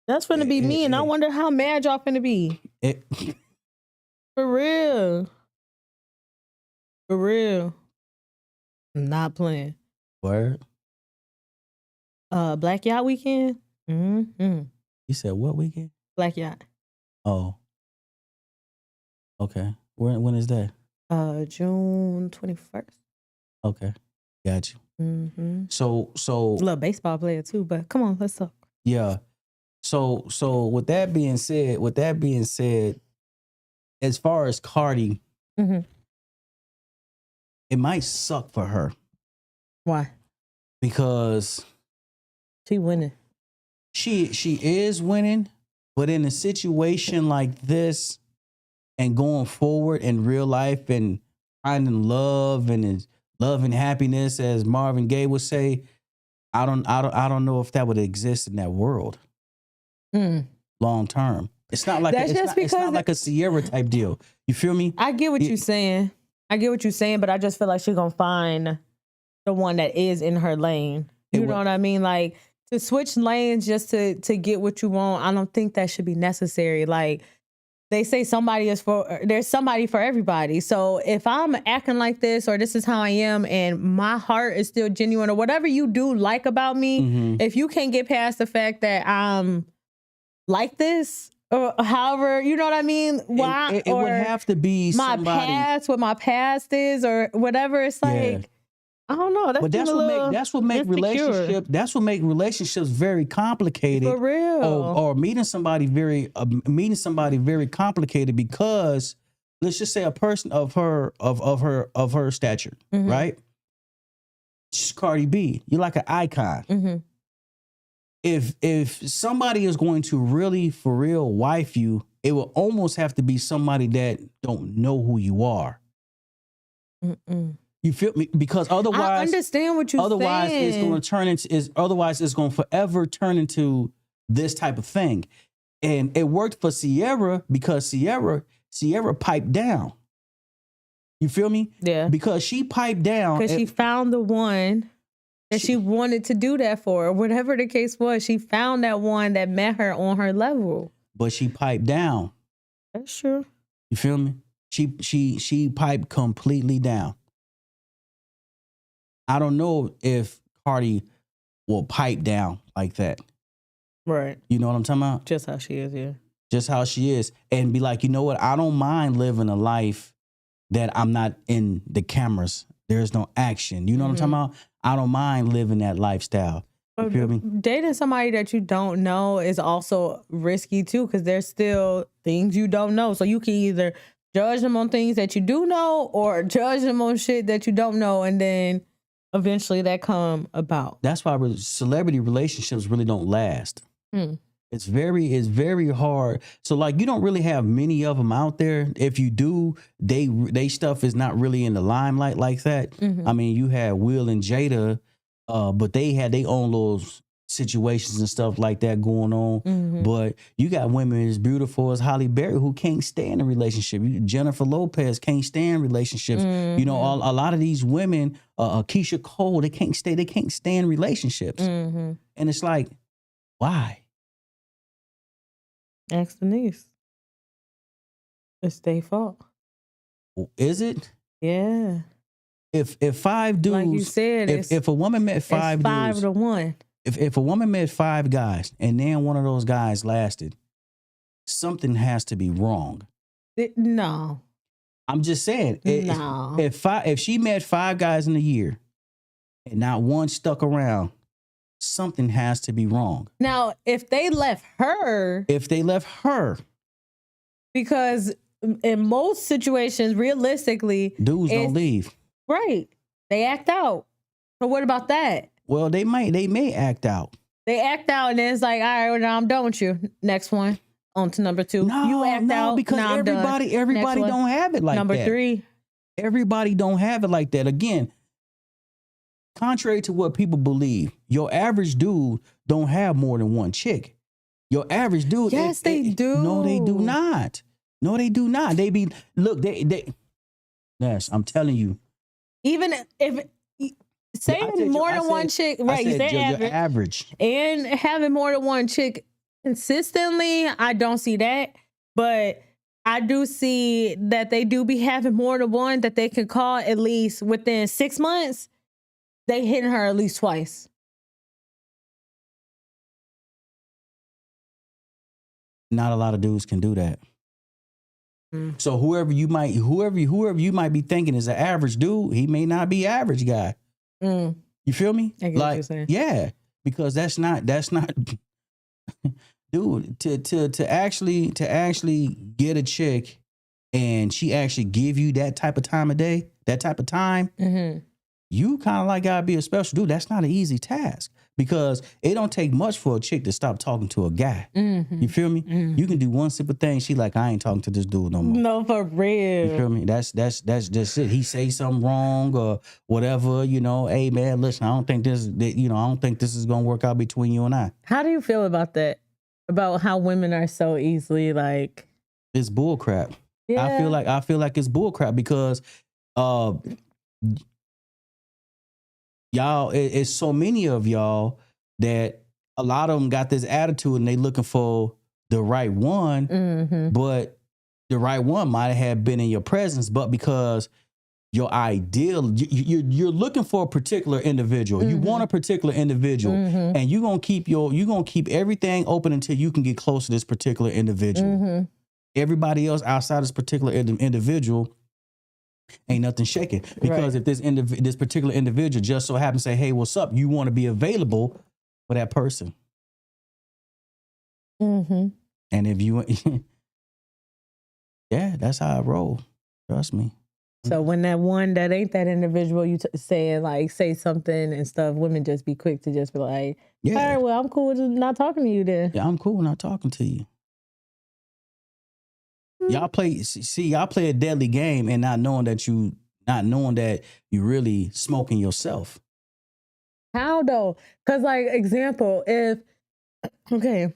Speaker 3: That's finna be me, and I wonder how mad y'all finna be.
Speaker 2: It,
Speaker 3: For real. For real. I'm not playing.
Speaker 2: word.
Speaker 3: Black Yacht Weekend? Mm-hmm.
Speaker 2: You said what weekend?
Speaker 3: Black Yacht.
Speaker 2: Oh. Okay. When is that?
Speaker 3: June 21st.
Speaker 2: Okay, got you.
Speaker 3: Mm-hmm.
Speaker 2: So
Speaker 3: Little baseball player too, but come on, let's talk.
Speaker 2: yeah. So with that being said, as far as Cardi,
Speaker 3: Mm-hmm.
Speaker 2: it might suck for her
Speaker 3: Why?
Speaker 2: because
Speaker 3: She winning.
Speaker 2: she is winning, but in a situation like this and going forward in real life and finding love and happiness, as Marvin Gaye would say, I don't know if that would exist in that world
Speaker 3: Mm.
Speaker 2: long term. It's not like
Speaker 3: That's
Speaker 2: it's not like a Sierra type deal. You feel me?
Speaker 3: I get what you're saying. But I just feel like she's gonna find the one that is in her lane. You know what I mean? Like, to switch lanes just to get what you want, I don't think that should be necessary. Like, they say there's somebody for everybody. So if I'm acting like this, or this is how I am, and my heart is still genuine, or whatever you do like about me, if you can't get past the fact that I'm like this, or however, you know what I mean? Why?
Speaker 2: It would have to be
Speaker 3: my
Speaker 2: somebody.
Speaker 3: past, what my past is, or whatever. It's like, I don't know.
Speaker 2: But that's what make relationships very complicated.
Speaker 3: For real.
Speaker 2: Or meeting somebody very complicated, because let's just say a person of her stature, right? She's Cardi B. You're like an icon.
Speaker 3: Mm-hmm.
Speaker 2: If somebody is going to really for real wife you, it will almost have to be somebody that don't know who you are.
Speaker 3: Mm-mm.
Speaker 2: You feel me? Because otherwise,
Speaker 3: I understand what you're saying.
Speaker 2: It's going to turn into it's going to forever turn into this type of thing. And it worked for Sierra because Sierra piped down. You feel me?
Speaker 3: Yeah.
Speaker 2: Because she piped down.
Speaker 3: Because she found the one that she wanted to do that for. Whatever the case was, she found that one that met her on her level.
Speaker 2: But she piped down.
Speaker 3: That's true.
Speaker 2: You feel me? She piped completely down. I don't know if Cardi will pipe down like that.
Speaker 3: Right.
Speaker 2: You know what I'm talking about?
Speaker 3: Just how she is, yeah.
Speaker 2: Just how she is. And be like, you know what? I don't mind living a life that I'm not in the cameras. There's no action. You know what I'm talking about? I don't mind living that lifestyle. You feel me?
Speaker 3: Dating somebody that you don't know is also risky too, because there's still things you don't know. So you can either judge them on things that you do know, or judge them on shit that you don't know, and then eventually that come about.
Speaker 2: That's why celebrity relationships really don't last. It's very hard. So like, you don't really have many of them out there. If you do, they stuff is not really in the limelight like that. I mean, you had Will and Jada, but they had their own little situations and stuff like that going on. But you got women as beautiful as Halle Berry who can't stand a relationship. Jennifer Lopez can't stand relationships. You know, a lot of these women, Keisha Cole, they can't stand relationships. And it's like, why?
Speaker 3: Ask Denise. It's their fault.
Speaker 2: Is it?
Speaker 3: Yeah.
Speaker 2: If five dudes,
Speaker 3: like you said,
Speaker 2: if a woman met five dudes,
Speaker 3: 5-1.
Speaker 2: If a woman met five guys and then one of those guys lasted, something has to be wrong.
Speaker 3: No.
Speaker 2: I'm just saying.
Speaker 3: No.
Speaker 2: If she met five guys in a year and not one stuck around, something has to be wrong.
Speaker 3: Now, if they left her, because in most situations, realistically,
Speaker 2: dudes don't leave.
Speaker 3: Right. They act out. So what about that?
Speaker 2: Well, they may act out.
Speaker 3: They act out, and then it's like, all right, well, now I'm done with you. Next one. On to number 2. You act out
Speaker 2: because
Speaker 3: now
Speaker 2: everybody don't have it like
Speaker 3: number
Speaker 2: that.
Speaker 3: 3.
Speaker 2: Everybody don't have it like that. Again, contrary to what people believe, your average dude don't have more than one chick. Your average dude.
Speaker 3: Yes, they do.
Speaker 2: No, they do not. No, they do not. They yes, I'm telling you.
Speaker 3: Even if saying more than one chick, right? You say
Speaker 2: average.
Speaker 3: And having more than one chick consistently, I don't see that. But I do see that they do be having more than one that they can call at least within 6 months. They hitting her at least twice.
Speaker 2: Not a lot of dudes can do that. So whoever you might be thinking is an average dude, he may not be average guy.
Speaker 3: Mm.
Speaker 2: You feel me?
Speaker 3: I get what you're saying.
Speaker 2: Yeah, because that's not dude, to actually get a chick and she actually give you that type of time of day, that type of time, you kind of like gotta be a special dude. That's not an easy task because it don't take much for a chick to stop talking to a guy. You feel me? You can do one simple thing. She like, I ain't talking to this dude no more.
Speaker 3: No, for real.
Speaker 2: You feel me? That's just it. He say something wrong or whatever, you know. Hey man, listen, I don't think this is gonna work out between you and I.
Speaker 3: How do you feel about that? About how women are so easily like,
Speaker 2: It's bull crap.
Speaker 3: yeah.
Speaker 2: I feel like it's bull crap because y'all, it's so many of y'all that a lot of them got this attitude and they looking for the right one, but the right one might have been in your presence, but because your ideal, you're looking for a particular individual. You want a particular individual, and you're gonna keep everything open until you can get close to this particular individual. Everybody else outside this particular individual ain't nothing shaking because if this particular individual just so happens to say, hey, what's up? You want to be available for that person. And if you, yeah, that's how I roll. Trust me.
Speaker 3: So when that one that ain't that individual, you saying like say something and stuff, women just be quick to just be like,
Speaker 2: Yeah.
Speaker 3: all right, well, I'm cool with not talking to you then.
Speaker 2: Yeah, I'm cool not talking to you. Y'all play a deadly game and not knowing that you really smoking yourself.
Speaker 3: How though? Because like example, if okay.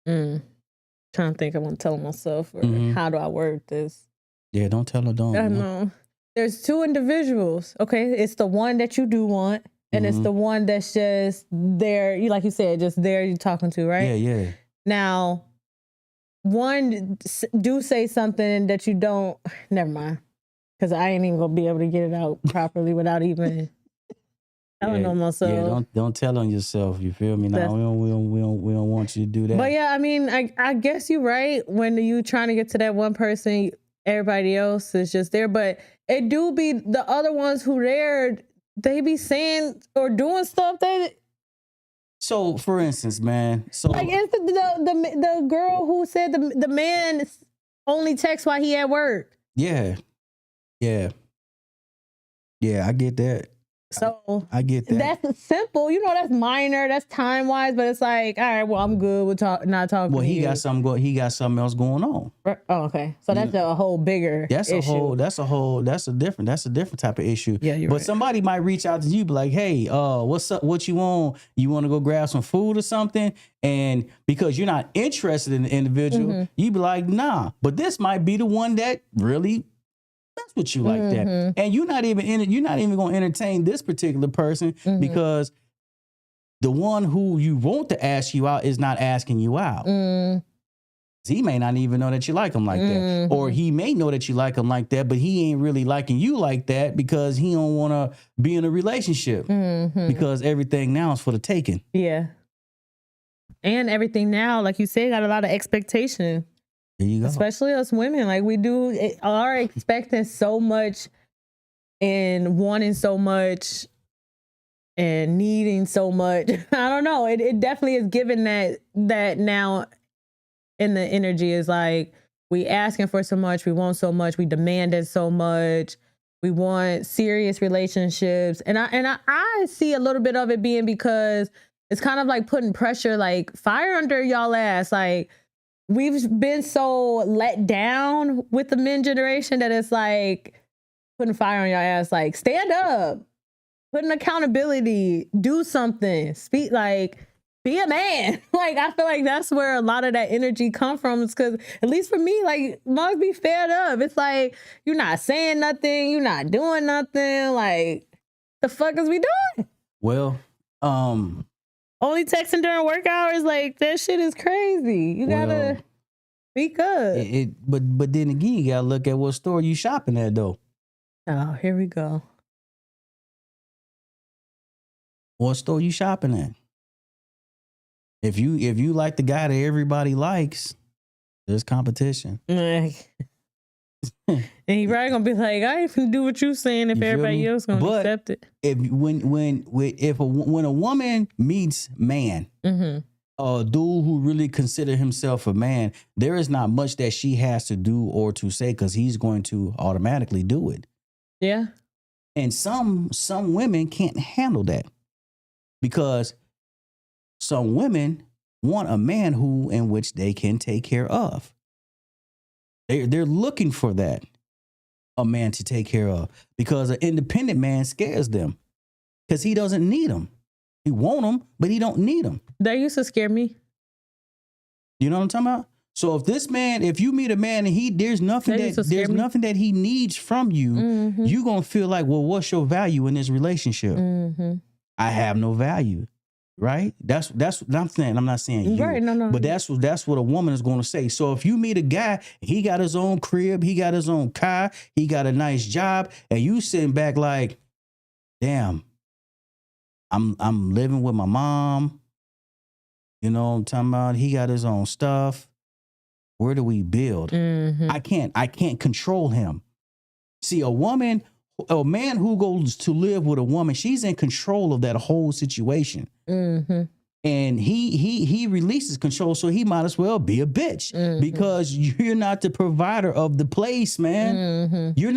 Speaker 3: Trying to think I'm gonna tell myself or how do I word this?
Speaker 2: Yeah, don't tell her don't.
Speaker 3: I know. There's two individuals. Okay. It's the one that you do want, and it's the one that's just there, you like you said, just there you talking to, right?
Speaker 2: Yeah, yeah.
Speaker 3: Now, one do say something that you don't. Never mind, because I ain't even gonna be able to get it out properly without even. I don't know myself.
Speaker 2: Yeah, don't tell on yourself. You feel me? No, we don't want you to do that.
Speaker 3: But yeah, I mean, I guess you're right. When you trying to get to that one person, everybody else is just there. But it do be the other ones who there. They be saying or doing stuff that.
Speaker 2: So, for instance, man,
Speaker 3: Like it's the girl who said the man only texts while he at work.
Speaker 2: Yeah, I get that.
Speaker 3: So
Speaker 2: I get that.
Speaker 3: That's simple, that's minor, that's time wise, but it's like, all right, well, I'm good with not talking.
Speaker 2: Well,
Speaker 3: to
Speaker 2: he
Speaker 3: you.
Speaker 2: got something else going on.
Speaker 3: Oh, okay. So that's a whole bigger.
Speaker 2: That's a different type of issue.
Speaker 3: Yeah, you're
Speaker 2: but
Speaker 3: right.
Speaker 2: somebody might reach out to you, be like, hey, what's up? What you want? You want to go grab some food or something? And because you're not interested in the individual, you be like, nah. But this might be the one that really. That's what you like that, and you're not even going to entertain this particular person because the one who you want to ask you out is not asking you out. He may not even know that you like him like that, or he may know that you like him like that, but he ain't really liking you like that because he don't want to be in a relationship because everything now is for the taking.
Speaker 3: Yeah, and everything now, like you said, got a lot of expectation.
Speaker 2: There you go.
Speaker 3: Especially us women, like we are expecting so much and wanting so much and needing so much. I don't know. It definitely is given that now in the energy is like we asking for so much, we want so much, we demanded so much, we want serious relationships, and I see a little bit of it being because it's kind of like putting pressure, like fire under y'all ass, like. We've been so let down with the men generation that it's like putting fire on your ass, like stand up, put an accountability, do something, speak, like be a man. Like I feel like that's where a lot of that energy come from. It's because at least for me, like must be fed up. It's like you're not saying nothing, you're not doing nothing. Like the fuck is we doing?
Speaker 2: Well,
Speaker 3: only texting during work hours, like that shit is crazy. You gotta speak up.
Speaker 2: But then again, you gotta look at what store you shopping at though.
Speaker 3: Oh, here we go.
Speaker 2: What store you shopping at? If you like the guy that everybody likes, There's competition.
Speaker 3: Like, and he probably gonna be like, I ain't gonna do what you saying if
Speaker 2: You feel
Speaker 3: everybody
Speaker 2: me?
Speaker 3: else gonna
Speaker 2: But
Speaker 3: accept it.
Speaker 2: If when a woman meets man,
Speaker 3: Mm-hmm.
Speaker 2: a dude who really consider himself a man, there is not much that she has to do or to say because he's going to automatically do it.
Speaker 3: Yeah.
Speaker 2: And some women can't handle that because some women want a man in which they can take care of. They're looking for that, a man to take care of, because an independent man scares them because he doesn't need them. He want them, but he don't need them.
Speaker 3: That used to scare me.
Speaker 2: You know what I'm talking about? So if you meet a man and there's nothing that he needs from you,
Speaker 3: Mm-hmm.
Speaker 2: you're gonna feel like, well, what's your value in this relationship?
Speaker 3: Mm-hmm.
Speaker 2: I have no value, right? That's what I'm saying. I'm not saying you,
Speaker 3: Right, no.
Speaker 2: but that's what a woman is gonna say. So if you meet a guy, he got his own crib, he got his own car, he got a nice job, and you sitting back like, damn, I'm living with my mom. You know what I'm talking about? He got his own stuff. Where do we build?
Speaker 3: Mm-hmm.
Speaker 2: I can't control him. See, a man who goes to live with a woman, she's in control of that whole situation.
Speaker 3: Mm-hmm.
Speaker 2: And he releases control, so he might as well be a bitch because you're not the provider of the place, man.
Speaker 3: Mm-hmm.
Speaker 2: You're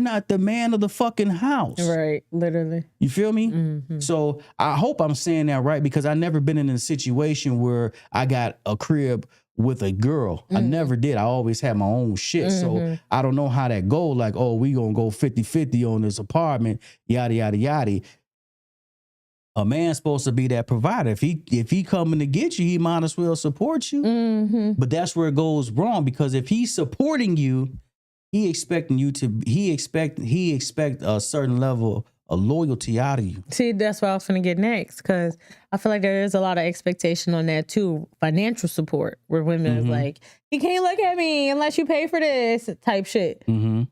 Speaker 2: not the man of the fucking house.
Speaker 3: Right, literally.
Speaker 2: You feel me?
Speaker 3: Mm-hmm.
Speaker 2: So I hope I'm saying that right because I never been in a situation where I got a crib with a girl. I never did. I always had my own shit. So I don't know how that go. Like, oh, we gonna go 50-50 on this apartment, yada, yada, yada. A man's supposed to be that provider. If he coming to get you, he might as well support you.
Speaker 3: Mm-hmm.
Speaker 2: But that's where it goes wrong because if he's supporting you, he expect a certain level of loyalty out of you.
Speaker 3: See, that's what I was going to get next because I feel like there is a lot of expectation on that too. Financial support where women is like, you can't look at me unless you pay for this type shit.
Speaker 2: Mm-hmm.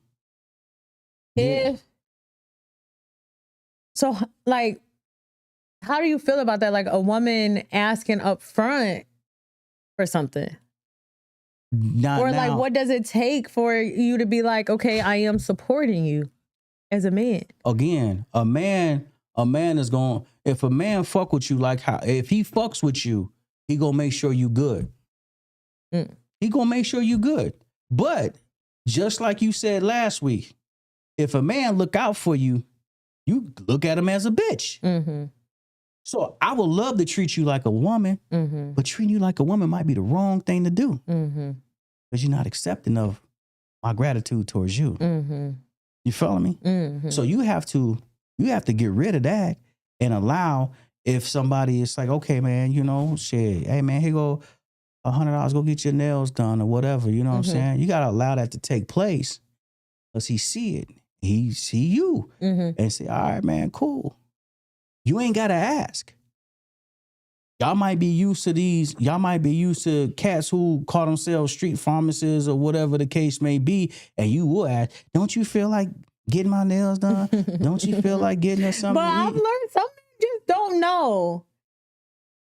Speaker 3: So, like, how do you feel about that? Like a woman asking up front for something? What does it take for you to be like, okay, I am supporting you as a man?
Speaker 2: Again, a man is going, if a man fuck with you, if he fucks with you, he gonna make sure you good. He gonna make sure you good. But just like you said last week, if a man look out for you, you look at him as a bitch.
Speaker 3: Mm-hmm.
Speaker 2: So I would love to treat you like a woman, but treating you like a woman might be the wrong thing to do because you're not accepting of my gratitude towards you. You follow me? So you have to get rid of that and allow if somebody is like, okay, man, you know, shit, hey man, here go $100, go get your nails done or whatever. You know what I'm saying? You gotta allow that to take place because he see it, he see you, and say, all right, man, cool. You ain't gotta ask. Y'all might be used to cats who call themselves street pharmacists or whatever the case may be, and you will ask, don't you feel like getting my nails done? Don't you feel like getting us something?
Speaker 3: But I've learned some men just don't know.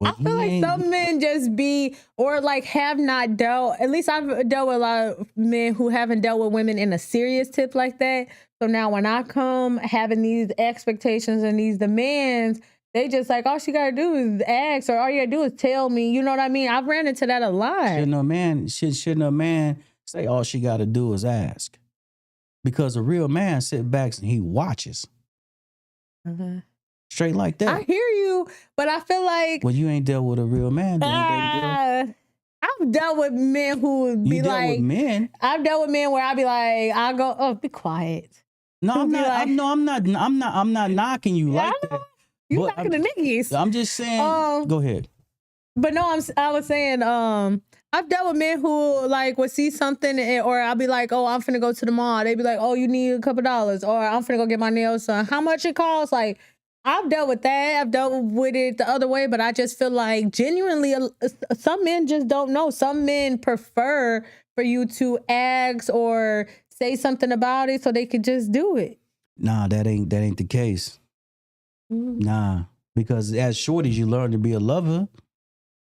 Speaker 2: Well,
Speaker 3: I feel like some men just be, or like have not dealt, at least I've dealt with a lot of men who haven't dealt with women in a serious tip like that. So now when I come having these expectations and these demands, they just like, all she got to do is ask, or all you got to do is tell me. You know what I mean? I've ran into that a lot. Shouldn't
Speaker 2: a man say all she got to do is ask? Because a real man sit back and he watches. Straight like that.
Speaker 3: I hear you, but I feel like...
Speaker 2: Well, you ain't dealt with a real man, then, baby girl.
Speaker 3: I've dealt with men who would be like...
Speaker 2: You dealt with men?
Speaker 3: I've dealt with men where I'd be like, I'll go, oh, be quiet.
Speaker 2: No, I'm not knocking you like that.
Speaker 3: You knocking the niggas.
Speaker 2: I'm just saying, go ahead.
Speaker 3: But no, I was saying, I've dealt with men who like would see something, or I'll be like, oh, I'm finna go to the mall. They'd be like, oh, you need a couple dollars, or I'm finna go get my nails done. How much it costs? Like, I've dealt with that. I've dealt with it the other way, but I just feel like genuinely, some men just don't know. Some men prefer for you to ask or say something about it so they could just do it.
Speaker 2: Nah, that ain't the case. Nah, because as shorties, you learn to be a lover.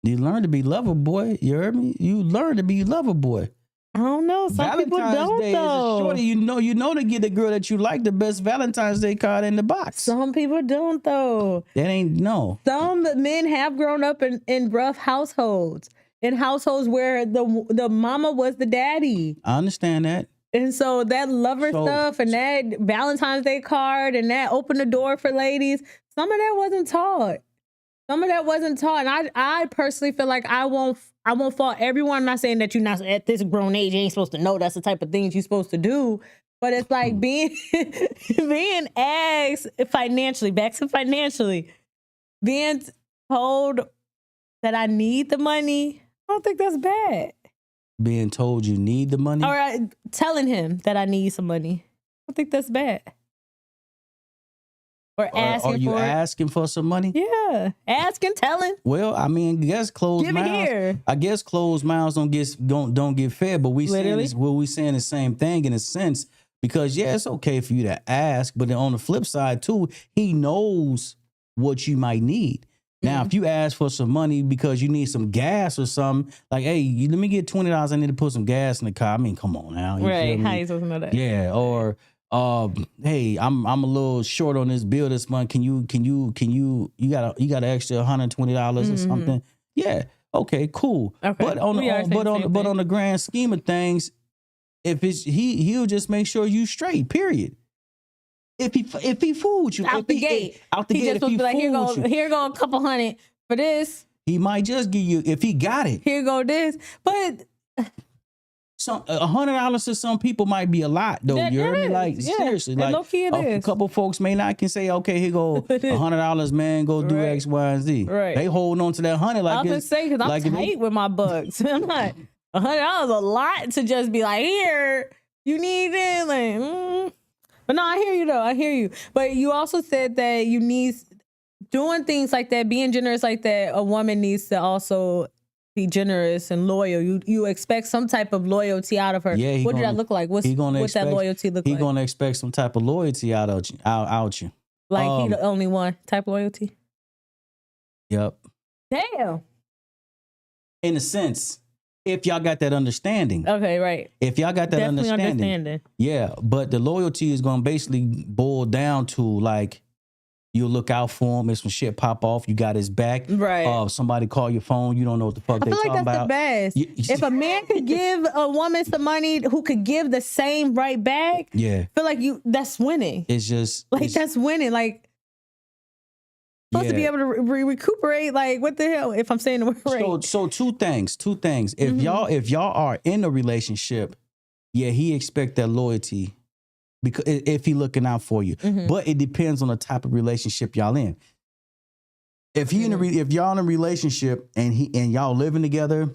Speaker 2: You learn to be lover boy. You heard me? You learn to be lover boy.
Speaker 3: I don't know. Some people don't
Speaker 2: Day
Speaker 3: though.
Speaker 2: is a shorty. You know to get the girl that you like the best Valentine's Day card in the box.
Speaker 3: Some people don't though.
Speaker 2: That ain't no.
Speaker 3: Some men have grown up in rough households. In households where the mama was the daddy.
Speaker 2: I understand that.
Speaker 3: And so that lover stuff and that Valentine's Day card and that open the door for ladies, some of that wasn't taught. Some of that wasn't taught. And I personally feel like I won't fault everyone. I'm not saying that you're not at this grown age, you ain't supposed to know that's the type of things you're supposed to do. But it's like being asked financially, being told that I need the money, I don't think that's bad.
Speaker 2: Being told you need the money?
Speaker 3: Or telling him that I need some money, I don't think that's bad. Or asking for
Speaker 2: Are you asking for some money?
Speaker 3: Yeah. Asking, telling.
Speaker 2: Well, I mean, closed mouths. I guess closed mouths don't get fed, but we saying the same thing in a sense, because yeah, it's okay for you to ask, but then on the flip side too, he knows what you might need. Now, if you ask for some money because you need some gas or something, like, hey, let me get $20. I need to put some gas in the car. I mean, come on now.
Speaker 3: Right. How you supposed to know that?
Speaker 2: Yeah. Or, hey, I'm a little short on this bill this month. Can you got an extra $120 or something? Yeah. Okay, cool. Okay. But on the grand scheme of things, if it's he'll just make sure you straight, period. If he fooled you
Speaker 3: out the gate, he just supposed to be like, here go a couple $100 for this.
Speaker 2: He might just give you, if he got it.
Speaker 3: Here go this, but
Speaker 2: $100 to some people might be a lot though. You heard me? Like seriously, like a couple folks may not can say, okay, here go $100, man, go do X, Y, and Z.
Speaker 3: Right.
Speaker 2: They holding on to that $100 like
Speaker 3: I'm just saying because I'm tight with my bucks. I'm not $100 a lot to just be like, here you need it, like. But no, I hear you though. I hear you. But you also said that you need doing things like that, being generous like that. A woman needs to also be generous and loyal. You expect some type of loyalty out of her. Yeah. What did that look like? What's that loyalty look like?
Speaker 2: He's gonna expect some type of loyalty out you.
Speaker 3: Like he the only one type of loyalty.
Speaker 2: Yep.
Speaker 3: Damn.
Speaker 2: In a sense. If y'all got that understanding.
Speaker 3: Okay, right.
Speaker 2: If y'all got that understanding. Yeah, but the loyalty is going to basically boil down to like, you'll look out for him. If some shit pop off, you got his back.
Speaker 3: Right.
Speaker 2: Somebody call your phone, you don't know what the fuck they talking about.
Speaker 3: I feel like that's the best. If a man could give a woman some money who could give the same right back, I feel like that's winning.
Speaker 2: It's just.
Speaker 3: Like, that's winning. Like, supposed to be able to recuperate, like what the hell? If I'm saying the word right.
Speaker 2: So two things. If y'all are in a relationship, yeah, he expect that loyalty because if he looking out for you. But it depends on the type of relationship y'all in. If if y'all in a relationship and y'all living together,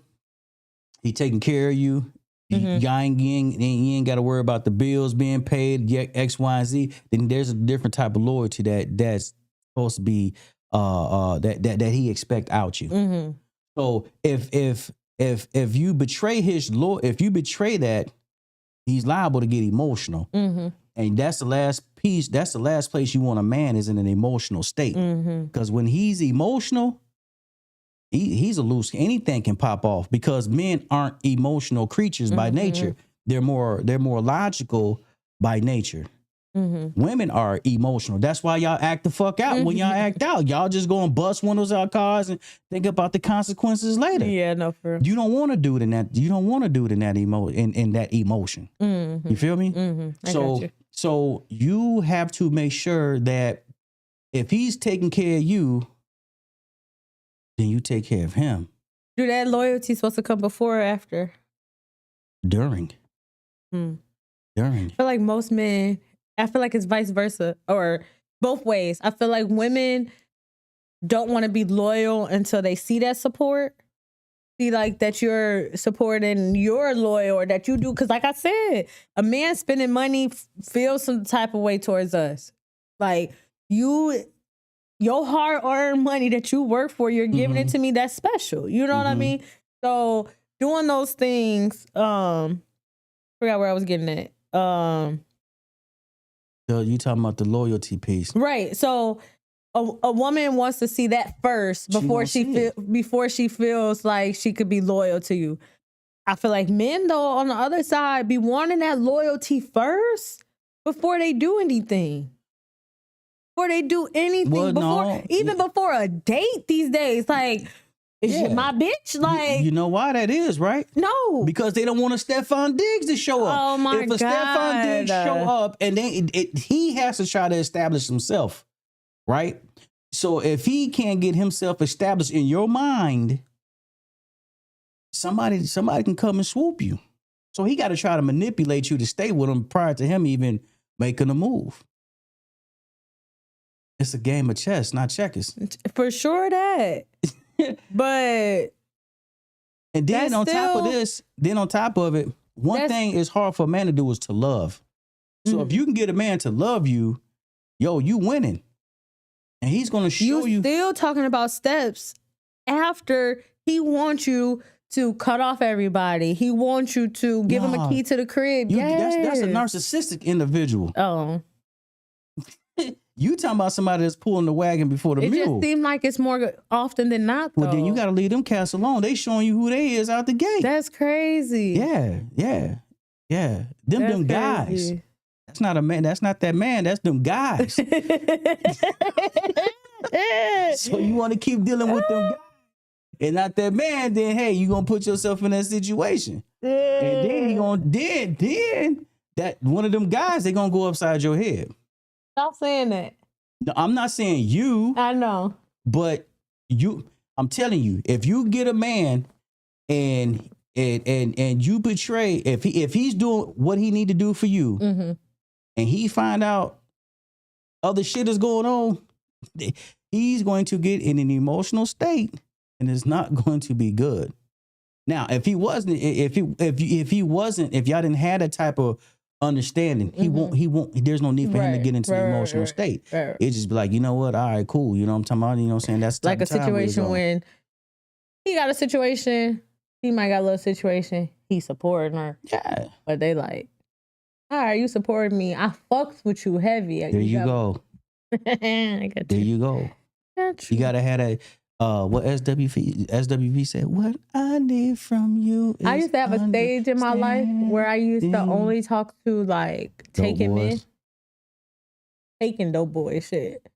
Speaker 2: he taking care of you. Y'all ain't got to worry about the bills being paid, X, Y, and Z. Then there's a different type of loyalty that's supposed to be that he expect out you. So if you betray if you betray that, he's liable to get emotional. And that's the last piece. That's the last place you want a man is in an emotional state. Because when he's emotional, he's a loose. Anything can pop off because men aren't emotional creatures by nature. They're more logical by nature. Women are emotional. That's why y'all act the fuck out when y'all act out. Y'all just go and bust windows out cars and think about the consequences later.
Speaker 3: Yeah, no, for real.
Speaker 2: You don't want to do it in that. You don't want to do it in that emotion. You feel me? So you have to make sure that if he's taking care of you, then you take care of him.
Speaker 3: Do that loyalty supposed to come before or after?
Speaker 2: During. During.
Speaker 3: I feel like most men. I feel like it's vice versa or both ways. I feel like women don't want to be loyal until they see that support. See like that you're supporting, you're loyal or that you do. Cause like I said, a man spending money feels some type of way towards us. Like your hard-earned money that you work for, you're giving it to me. That's special. You know what I mean? So doing those things, forgot where I was getting at.
Speaker 2: So you talking about the loyalty piece.
Speaker 3: Right. So a woman wants to see that first before before she feels like she could be loyal to you. I feel like men, though, on the other side, be wanting that loyalty first before they do anything. Before they do anything, before a date these days, like, is you my bitch? Like,
Speaker 2: you know why that is, right?
Speaker 3: No,
Speaker 2: because they don't want a Stefan Diggs to show up.
Speaker 3: Oh my God!
Speaker 2: If a Stefan Diggs show up, and then he has to try to establish himself, right? So if he can't get himself established in your mind, somebody can come and swoop you. So he got to try to manipulate you to stay with him prior to him even making a move. It's a game of chess, not checkers.
Speaker 3: For sure that. But
Speaker 2: and then on top of it, one thing is hard for a man to do is to love. So if you can get a man to love you, you winning. And he's going to show you.
Speaker 3: Still talking about steps after he wants you to cut off everybody. He wants you to give him a key to the crib.
Speaker 2: That's a narcissistic individual.
Speaker 3: Oh.
Speaker 2: You talking about somebody that's pulling the wagon before the mule.
Speaker 3: It just seems like it's more often than not, though.
Speaker 2: Well, then you got to leave them cats alone. They showing you who they is out the gate.
Speaker 3: That's crazy.
Speaker 2: Yeah. Them guys. That's not a man. That's not that man. That's them guys. So you want to keep dealing with them guys and not that man, then, hey, you going to put yourself in that situation. And then that one of them guys, they going to go upside your head.
Speaker 3: Stop saying that.
Speaker 2: No, I'm not saying you.
Speaker 3: I know.
Speaker 2: But I'm telling you, if you get a man and you betray, if he's doing what he need to do for you, and he find out other shit is going on, he's going to get in an emotional state and it's not going to be good. Now, if y'all didn't have that type of understanding, he won't, there's no need for him to get into the emotional state. It just be like, you know what? All right, cool. You know what I'm talking about? You know what I'm saying? That's
Speaker 3: like a situation when he got a situation, he might got a little situation, he supporting her.
Speaker 2: Yeah.
Speaker 3: But they like, all right, you supported me. I fucked with you heavy.
Speaker 2: There you go.
Speaker 3: I got
Speaker 2: there you go. You gotta have that. What SWV said, what I need from you is
Speaker 3: I used to have a stage in my life where I used to only talk to like taking men. Taking dope boy shit.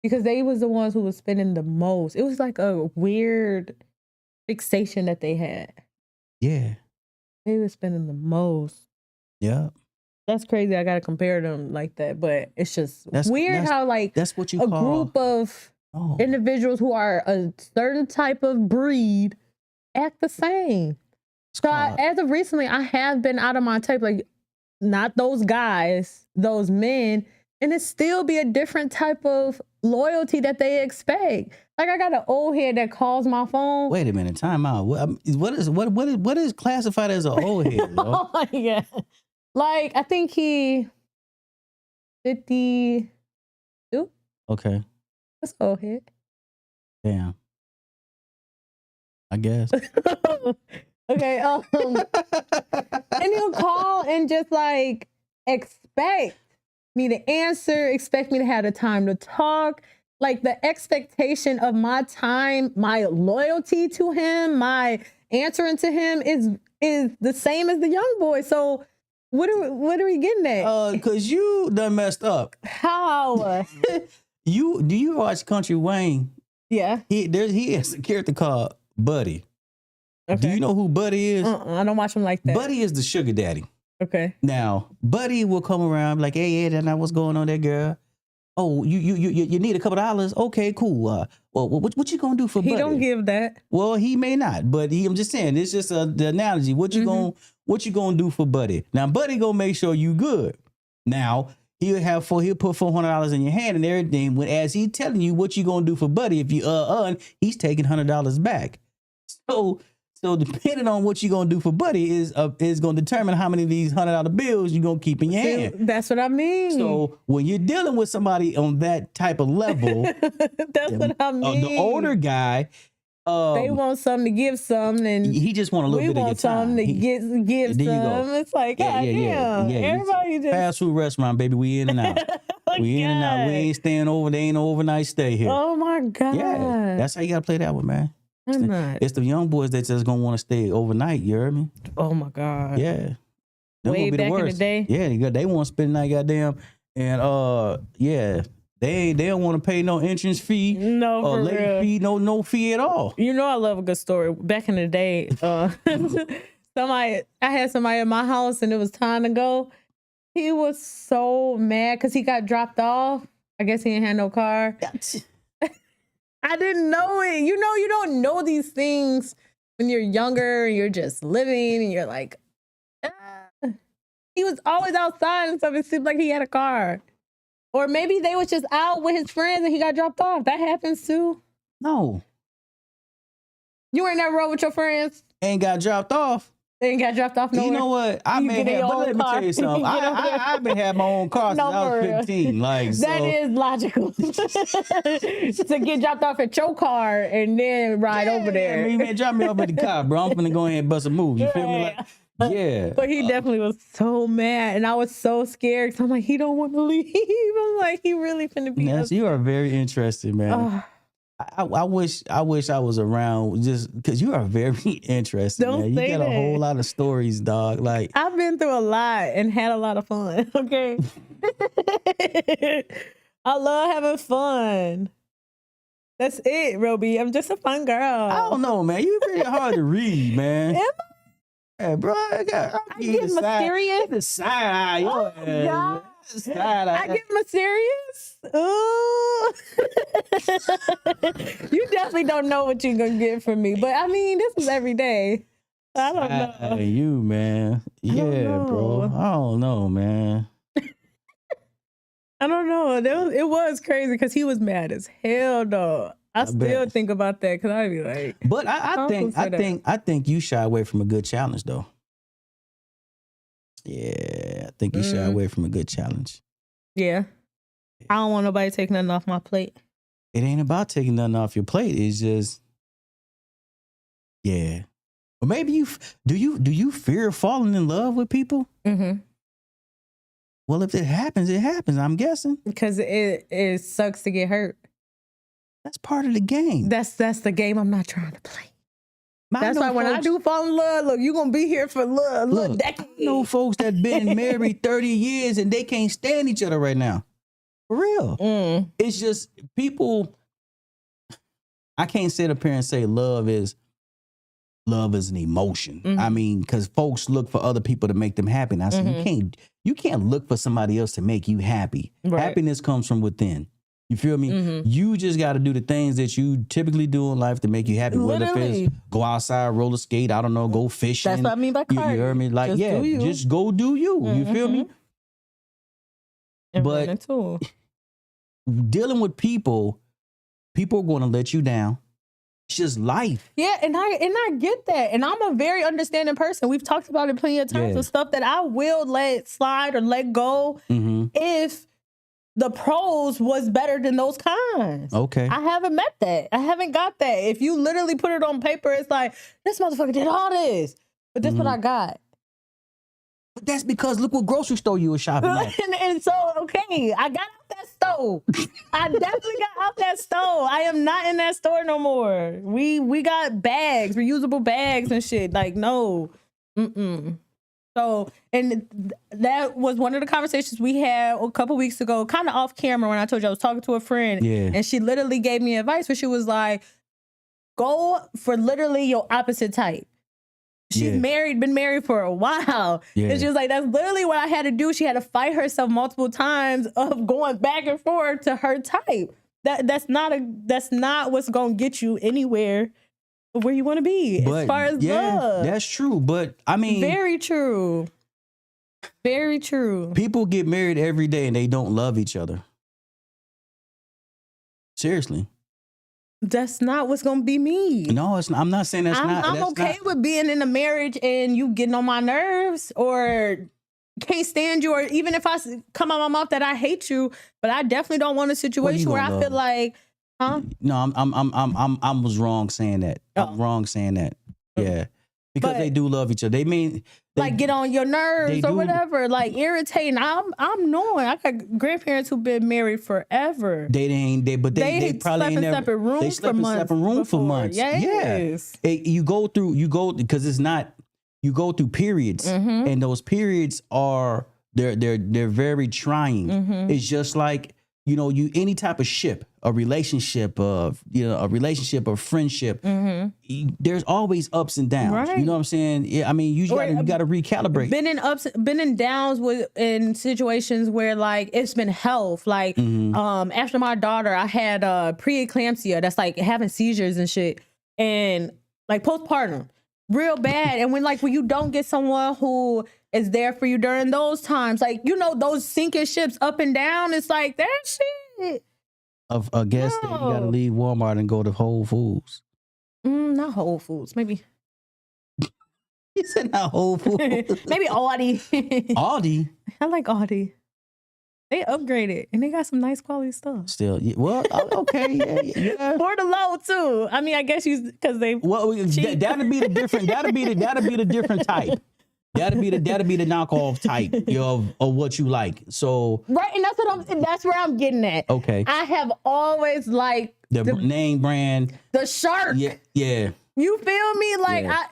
Speaker 3: Because they was the ones who was spending the most. It was like a weird fixation that they had.
Speaker 2: Yeah.
Speaker 3: They were spending the most.
Speaker 2: Yeah.
Speaker 3: That's crazy. I gotta compare them like that. But it's just weird how like
Speaker 2: that's what you call
Speaker 3: a group of individuals who are a certain type of breed act the same. So as of recently, I have been out of my type, like not those guys, those men, and it still be a different type of loyalty that they expect. Like I got an old head that calls my phone.
Speaker 2: Wait a minute, time out. What is classified as an old head?
Speaker 3: Oh my God. Like I think he 52.
Speaker 2: Okay.
Speaker 3: That's old head.
Speaker 2: Damn. I guess.
Speaker 3: Okay. And he'll call and just like expect me to answer, expect me to have the time to talk. Like the expectation of my time, my loyalty to him, my answering to him is the same as the young boy. So what are we getting at?
Speaker 2: Cause you done messed up.
Speaker 3: How?
Speaker 2: Do you watch Country Wayne?
Speaker 3: Yeah.
Speaker 2: He has a character called Buddy.
Speaker 3: Okay.
Speaker 2: Do you know who Buddy is?
Speaker 3: I don't watch him like that.
Speaker 2: Buddy is the sugar daddy.
Speaker 3: Okay.
Speaker 2: Now, Buddy will come around like, hey, what's going on there, girl? Oh, you need a couple of dollars? Okay, cool. Well, what you gonna do for Buddy?
Speaker 3: He don't give that.
Speaker 2: Well, he may not, but I'm just saying, it's just the analogy. What you gonna do for Buddy? Now, Buddy gonna make sure you good. Now, he'll put $400 in your hand and everything. As he telling you what you gonna do for Buddy, if you he's taking $100 back. So depending on what you're gonna do for Buddy is gonna determine how many of these $100 bills you're gonna keep in your hand.
Speaker 3: That's what I mean.
Speaker 2: So when you're dealing with somebody on that type of level,
Speaker 3: that's what I mean.
Speaker 2: The older guy,
Speaker 3: they want something to give some, and
Speaker 2: he just want a little bit of your time.
Speaker 3: We want something to give some. It's like, God damn. Everybody just
Speaker 2: fast food restaurant, baby. We in and out. We in and out. We ain't staying over. There ain't no overnight stay here.
Speaker 3: Oh my God.
Speaker 2: Yeah, that's how you gotta play that one, man.
Speaker 3: I'm not.
Speaker 2: It's the young boys that just gonna want to stay overnight. You heard me?
Speaker 3: Oh my God.
Speaker 2: Yeah. Them
Speaker 3: Way
Speaker 2: gonna be
Speaker 3: back
Speaker 2: the
Speaker 3: in the
Speaker 2: worst.
Speaker 3: day.
Speaker 2: Yeah, they want to spend the night, goddamn, and yeah, they don't want to pay no entrance fee,
Speaker 3: No,
Speaker 2: or
Speaker 3: for
Speaker 2: late
Speaker 3: real.
Speaker 2: fee, no fee at all.
Speaker 3: You know I love a good story. Back in the day, I had somebody in my house and it was time to go. He was so mad because he got dropped off. I guess he didn't have no car. I didn't know it. You know, you don't know these things when you're younger and you're just living and you're like, He was always outside and stuff. It seemed like he had a car. Or maybe they was just out with his friends and he got dropped off. That happens too.
Speaker 2: No,
Speaker 3: You ain't never rode with your friends?
Speaker 2: ain't got dropped off.
Speaker 3: They ain't got dropped off nowhere?
Speaker 2: You know what? I
Speaker 3: You
Speaker 2: may
Speaker 3: get in
Speaker 2: have,
Speaker 3: your
Speaker 2: but
Speaker 3: own
Speaker 2: let me
Speaker 3: car.
Speaker 2: tell you something.
Speaker 3: You know what?
Speaker 2: I've been had my own car since
Speaker 3: No,
Speaker 2: I
Speaker 3: for
Speaker 2: was
Speaker 3: real.
Speaker 2: 15. Like,
Speaker 3: That
Speaker 2: so,
Speaker 3: is logical. To get dropped off at your car and then ride over there.
Speaker 2: I mean, man, drop me off at the car, bro. I'm finna go ahead and bust a move. You feel me? Like, yeah.
Speaker 3: But he definitely was so mad, and I was so scared. So I'm like, he don't want to leave. I'm like, he really finna be.
Speaker 2: Yes, you are very interesting, man.
Speaker 3: Ugh.
Speaker 2: I wish I was around just because you are very interesting,
Speaker 3: Don't
Speaker 2: man. You
Speaker 3: say
Speaker 2: got a
Speaker 3: that.
Speaker 2: whole lot of stories, dog. Like,
Speaker 3: I've been through a lot and had a lot of fun. Okay, I love having fun. That's it, Roby. I'm just a fun girl.
Speaker 2: I don't know, man. You pretty hard to read, man.
Speaker 3: Am
Speaker 2: Yeah, bro. I
Speaker 3: I get mysterious.
Speaker 2: The side eye.
Speaker 3: Oh, God.
Speaker 2: Side eye.
Speaker 3: I get mysterious. Ooh. You definitely don't know what you're gonna get from me. But I mean, this is every day. I don't know.
Speaker 2: Hey, you, man. Yeah, bro.
Speaker 3: know.
Speaker 2: I don't know, man.
Speaker 3: I don't know. It was crazy because he was mad as hell, though. I still
Speaker 2: bet.
Speaker 3: think about that because I'd be like,
Speaker 2: But I think you shy away from a good challenge, though. Yeah, I think you shy away from a good challenge.
Speaker 3: yeah, I don't want nobody taking nothing off my plate.
Speaker 2: It ain't about taking nothing off your plate. It's just, yeah. Or maybe do you fear falling in love with people?
Speaker 3: Mm-hmm.
Speaker 2: Well, if it happens, it happens. I'm guessing
Speaker 3: Because it sucks to get hurt.
Speaker 2: that's part of the game.
Speaker 3: That's the game I'm not trying to play.
Speaker 2: I
Speaker 3: That's
Speaker 2: know
Speaker 3: why when I
Speaker 2: folks-
Speaker 3: do fall in love, look, you're going to be here for a little
Speaker 2: Look,
Speaker 3: decade.
Speaker 2: I know folks that been married 30 years and they can't stand each other right now. For real.
Speaker 3: Mm.
Speaker 2: It's just people. I can't sit up here and say love is an emotion.
Speaker 3: Mhm.
Speaker 2: I mean, because folks look for other people to make them happy. And I say you can't look for somebody else to make you happy.
Speaker 3: Right.
Speaker 2: Happiness comes from within. You feel me?
Speaker 3: Mhm.
Speaker 2: You just got to do the things that you typically do in life to make you happy. Whether if
Speaker 3: Literally.
Speaker 2: it's go outside, roller skate, I don't know, go fishing.
Speaker 3: That's what I mean by
Speaker 2: You
Speaker 3: Cardi.
Speaker 2: heard me? Like,
Speaker 3: Just
Speaker 2: yeah,
Speaker 3: do you.
Speaker 2: just go do you. You feel me?
Speaker 3: And
Speaker 2: but-
Speaker 3: running too.
Speaker 2: Dealing with people are going to let you down. It's just life.
Speaker 3: Yeah, and I get that. And I'm a very understanding person. We've talked about it plenty of times
Speaker 2: Yeah.
Speaker 3: with stuff that I will let slide or let go
Speaker 2: Mm-hmm.
Speaker 3: if the pros was better than those cons.
Speaker 2: Okay.
Speaker 3: I haven't met that. I haven't got that. If you literally put it on paper, it's like, this motherfucker did all this. But this what I got.
Speaker 2: But that's because look what grocery store you were shopping at.
Speaker 3: and so, okay, I got out that stove. I definitely got out that stove. I am not in that store no more. We got bags, reusable bags and shit. Like, no. Mm-mm. So, and that was one of the conversations we had a couple weeks ago, kind of off camera when I told you I was talking to a friend.
Speaker 2: Yeah.
Speaker 3: And she literally gave me advice where she was like, go for literally your opposite type. She's
Speaker 2: Yeah.
Speaker 3: been married for a while.
Speaker 2: Yeah.
Speaker 3: And she was like, that's literally what I had to do. She had to fight herself multiple times of going back and forth to her type. That's not what's gonna get you anywhere where you want to be
Speaker 2: But
Speaker 3: as far as
Speaker 2: yeah,
Speaker 3: love.
Speaker 2: that's true. But I mean,
Speaker 3: Very true. Very true.
Speaker 2: people get married every day and they don't love each other. Seriously.
Speaker 3: That's not what's gonna be me.
Speaker 2: No, it's not. I'm not saying that's not.
Speaker 3: I'm
Speaker 2: that's
Speaker 3: okay
Speaker 2: not-
Speaker 3: with being in a marriage and you getting on my nerves or can't stand you, or even if I come out my mouth that I hate you, but I definitely don't want a situation where I
Speaker 2: gonna
Speaker 3: feel
Speaker 2: love?
Speaker 3: like, huh?
Speaker 2: No, I was wrong saying that. I'm wrong saying that. Yeah. Because they do love each other. They mean
Speaker 3: like get on your nerves or
Speaker 2: do.
Speaker 3: whatever, like irritating. I'm knowing I got grandparents who've been married forever.
Speaker 2: They probably
Speaker 3: slept
Speaker 2: ain't
Speaker 3: in
Speaker 2: never.
Speaker 3: separate rooms
Speaker 2: They slept
Speaker 3: for
Speaker 2: in
Speaker 3: months
Speaker 2: separate room for
Speaker 3: before.
Speaker 2: months.
Speaker 3: Yes.
Speaker 2: Yeah, you go because it's not. You go through periods, and those periods are they're very trying. It's just like any type of ship, a relationship of a friendship. There's always ups and downs.
Speaker 3: Right.
Speaker 2: You know what I'm saying? Yeah, I mean, you got to recalibrate.
Speaker 3: Been in downs in situations where like it's been health. Like after my daughter, I had preeclampsia. That's like having seizures and shit, and like postpartum, real bad. And when you don't get someone who is there for you during those times, like those sinking ships up and down, it's like that shit.
Speaker 2: I guess that you got to leave Walmart and go to Whole Foods.
Speaker 3: Not Whole Foods, maybe.
Speaker 2: You said not Whole Foods.
Speaker 3: Maybe Aldi.
Speaker 2: Aldi?
Speaker 3: I like Aldi. They upgraded and they got some nice quality stuff.
Speaker 2: Still, well, okay, yeah.
Speaker 3: For the low too. I mean, I guess because they.
Speaker 2: Well, that'd be the different. That'd be the different type. That'd be the knockoff type of what you like. So
Speaker 3: right, and that's where I'm getting at.
Speaker 2: Okay,
Speaker 3: I have always liked
Speaker 2: the name brand,
Speaker 3: the Shark.
Speaker 2: Yeah.
Speaker 3: You feel me?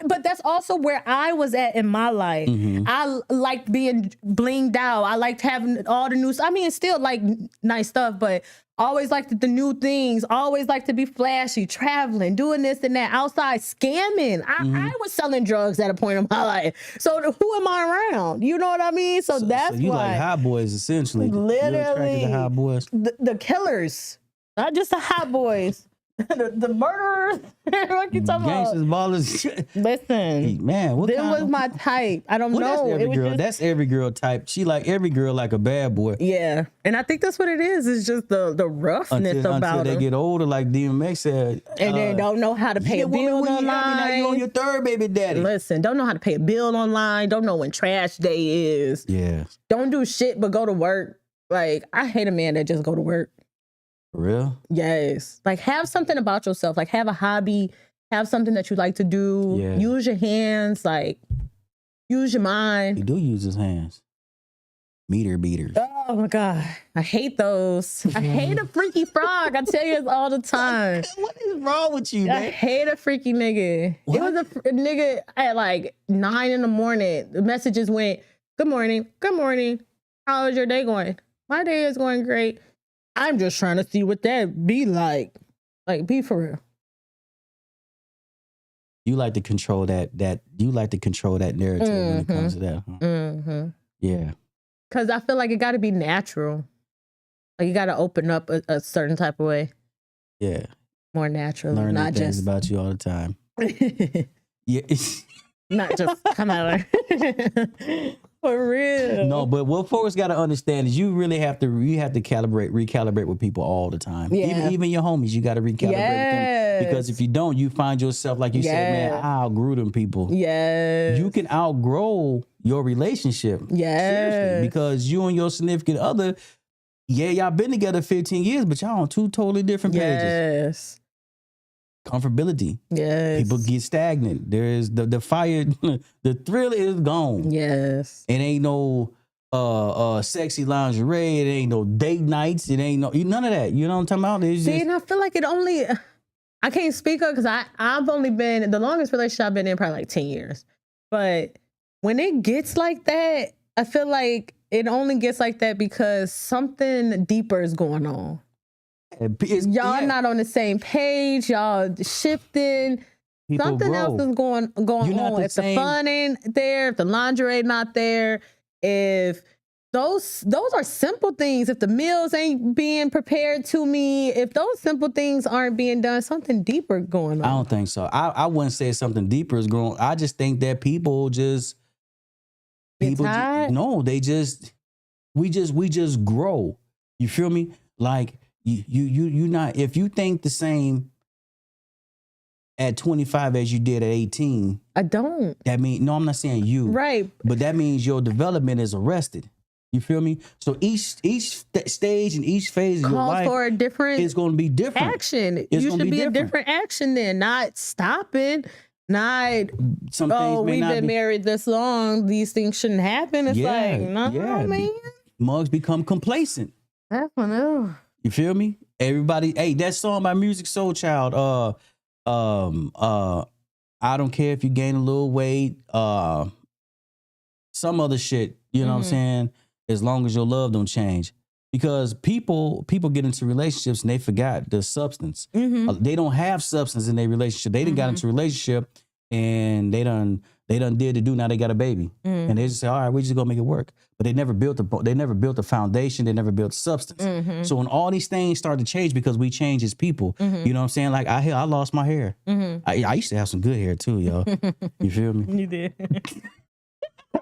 Speaker 3: But that's also where I was at in my life. I liked being blinged out. I liked having all the new. I mean, it's still like nice stuff, but always liked the new things. Always liked to be flashy, traveling, doing this and that, outside scamming. I was selling drugs at a point in my life. So who am I around? You know what I mean? So that's
Speaker 2: so you
Speaker 3: why.
Speaker 2: like hot boys, essentially.
Speaker 3: Literally,
Speaker 2: you're attracted to hot boys.
Speaker 3: The killers, not just the hot boys. the murderers. What you talking about?
Speaker 2: Gangsters, ballers.
Speaker 3: Listen,
Speaker 2: man,
Speaker 3: was my type. I don't know.
Speaker 2: That's every girl type. She like every girl like a bad boy.
Speaker 3: Yeah, and I think that's what it is. It's just the roughness about
Speaker 2: until they
Speaker 3: them.
Speaker 2: get older, like DMX said,
Speaker 3: and they don't know how to pay a bill online.
Speaker 2: Now you on your third baby daddy.
Speaker 3: Listen, don't know how to pay a bill online. Don't know when trash day is.
Speaker 2: Yeah.
Speaker 3: Don't do shit but go to work. Like I hate a man that just go to work.
Speaker 2: For real?
Speaker 3: Yes. Like have something about yourself. Like have a hobby. Have something that you like to do.
Speaker 2: Yeah.
Speaker 3: Use your hands. Like use your mind.
Speaker 2: He do use his hands. Meter beaters.
Speaker 3: Oh my God. I hate those. I hate a freaky frog. I tell you this all the time.
Speaker 2: What is wrong with you, man?
Speaker 3: I hate a freaky nigga.
Speaker 2: What?
Speaker 3: It was a nigga at like 9 a.m. The messages went, good morning. Good morning. How is your day going? My day is going great. I'm just trying to see what that be like. Like, be for real.
Speaker 2: You like to control that narrative when it comes to that. Huh? Yeah.
Speaker 3: Because I feel like it got to be natural. Like, you got to open up a certain type of way.
Speaker 2: Yeah.
Speaker 3: More natural.
Speaker 2: Learn
Speaker 3: not
Speaker 2: things
Speaker 3: just
Speaker 2: about you all the time. Yeah.
Speaker 3: Not just come out. For real.
Speaker 2: No, but what folks got to understand is you really have to recalibrate with people all the time.
Speaker 3: Yeah.
Speaker 2: Even your homies, you got to recalibrate with them. Because if you don't, you find yourself, like you said, man, I outgrew them people.
Speaker 3: Yes.
Speaker 2: You can outgrow your relationship.
Speaker 3: Yes.
Speaker 2: Seriously, because you and your significant other, y'all been together 15 years, but y'all on two totally different pages.
Speaker 3: Yes.
Speaker 2: Comfortability.
Speaker 3: Yes.
Speaker 2: People get stagnant. There's the fire, the thrill is gone.
Speaker 3: Yes.
Speaker 2: It ain't no sexy lingerie. It ain't no date nights. It ain't none of that. You know what I'm talking about? It's
Speaker 3: See,
Speaker 2: just,
Speaker 3: and I feel like I can't speak up because I've only been, the longest relationship I've been in probably like 10 years. But when it gets like that, I feel like it only gets like that because something deeper is going on. Y'all not on the same page. Y'all shifting.
Speaker 2: People
Speaker 3: Something
Speaker 2: grow.
Speaker 3: else is going on. If the fun ain't there, if the lingerie not there, if those are simple things. If the meals ain't being prepared to me, if those simple things aren't being done, something deeper going on.
Speaker 2: I don't think so. I wouldn't say something deeper is growing. I just think that we just grow. You feel me? Like you not, if you think the same at 25 as you did at 18.
Speaker 3: I don't.
Speaker 2: That mean, no, I'm not saying you.
Speaker 3: Right.
Speaker 2: But that means your development is arrested. You feel me? So each stage and each phase of your life
Speaker 3: for a different
Speaker 2: is going to be different.
Speaker 3: action. You should be a different action then, not stopping. Not,
Speaker 2: Some
Speaker 3: oh,
Speaker 2: things may
Speaker 3: we've
Speaker 2: not
Speaker 3: been
Speaker 2: be.
Speaker 3: married this long. These things shouldn't happen. It's like, no, man.
Speaker 2: Mugs become complacent.
Speaker 3: That's one of.
Speaker 2: You feel me? Everybody, hey, that song by Music Soul Child, I don't care if you gain a little weight, some other shit, you know what I'm saying? As long as your love don't change. Because people get into relationships and they forgot the substance. They don't have substance in their relationship. They done got into a relationship and they done did to do, now they got a baby. And they just say, all right, we just gonna make it work. But they never built the foundation, they never built substance. So when all these things start to change because we change as people, you know what I'm saying? Like I lost my hair. I used to have some good hair too, y'all. You feel me?
Speaker 3: You did.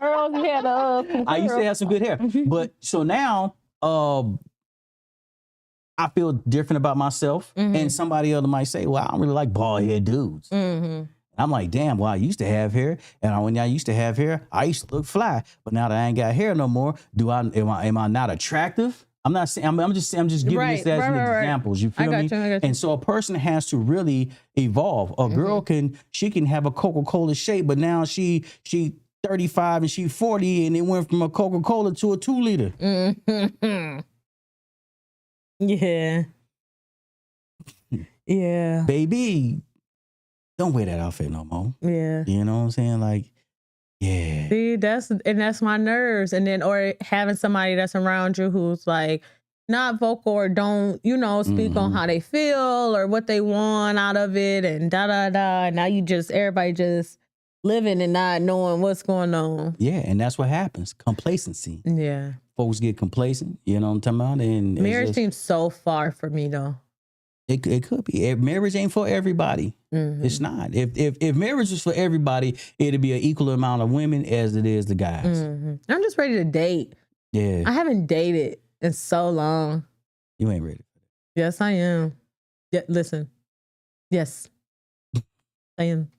Speaker 3: Girls had
Speaker 2: I used to have some good hair. But so now I feel different about myself. And somebody else might say, well, I don't really like bald head dudes. I'm like, damn, well, I used to have hair. And when I used to have hair, I used to look fly. But now that I ain't got hair no more, am I not attractive? I'm not saying, I'm just giving this as examples. You feel me?
Speaker 3: I got you.
Speaker 2: And so a person has to really evolve. A girl can have a Coca-Cola shape, but now she 35 and she 40 and it went from a Coca-Cola to a 2-liter.
Speaker 3: Yeah. Yeah.
Speaker 2: Baby, don't wear that outfit no more.
Speaker 3: Yeah.
Speaker 2: You know what I'm saying? Like, yeah.
Speaker 3: See, that's my nerves. And then, or having somebody that's around you who's like not vocal or don't, speak on how they feel or what they want out of it and da. Now everybody just living and not knowing what's going on.
Speaker 2: Yeah, and that's what happens. Complacency.
Speaker 3: Yeah.
Speaker 2: Folks get complacent, you know what I'm talking about? And
Speaker 3: marriage seems so far for me though.
Speaker 2: It could be. Marriage ain't for everybody. It's not. If marriage was for everybody, it'd be an equal amount of women as it is the guys.
Speaker 3: I'm just ready to date.
Speaker 2: Yeah.
Speaker 3: I haven't dated in so long.
Speaker 2: You ain't ready.
Speaker 3: Yes, I am. Yeah, listen. Yes. I am.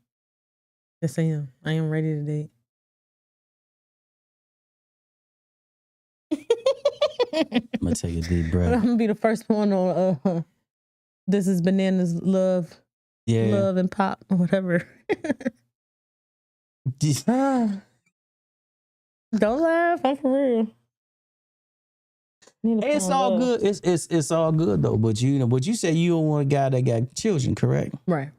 Speaker 3: Yes, I am. I am ready to date.
Speaker 2: I'm gonna take a deep breath.
Speaker 3: I'm gonna be the first one on This Is Bananas Love.
Speaker 2: Yeah.
Speaker 3: Love and Pop or whatever. Don't laugh. I'm for real.
Speaker 2: It's all good. It's all good though. But you said you don't want a guy that got children, correct?
Speaker 3: Right.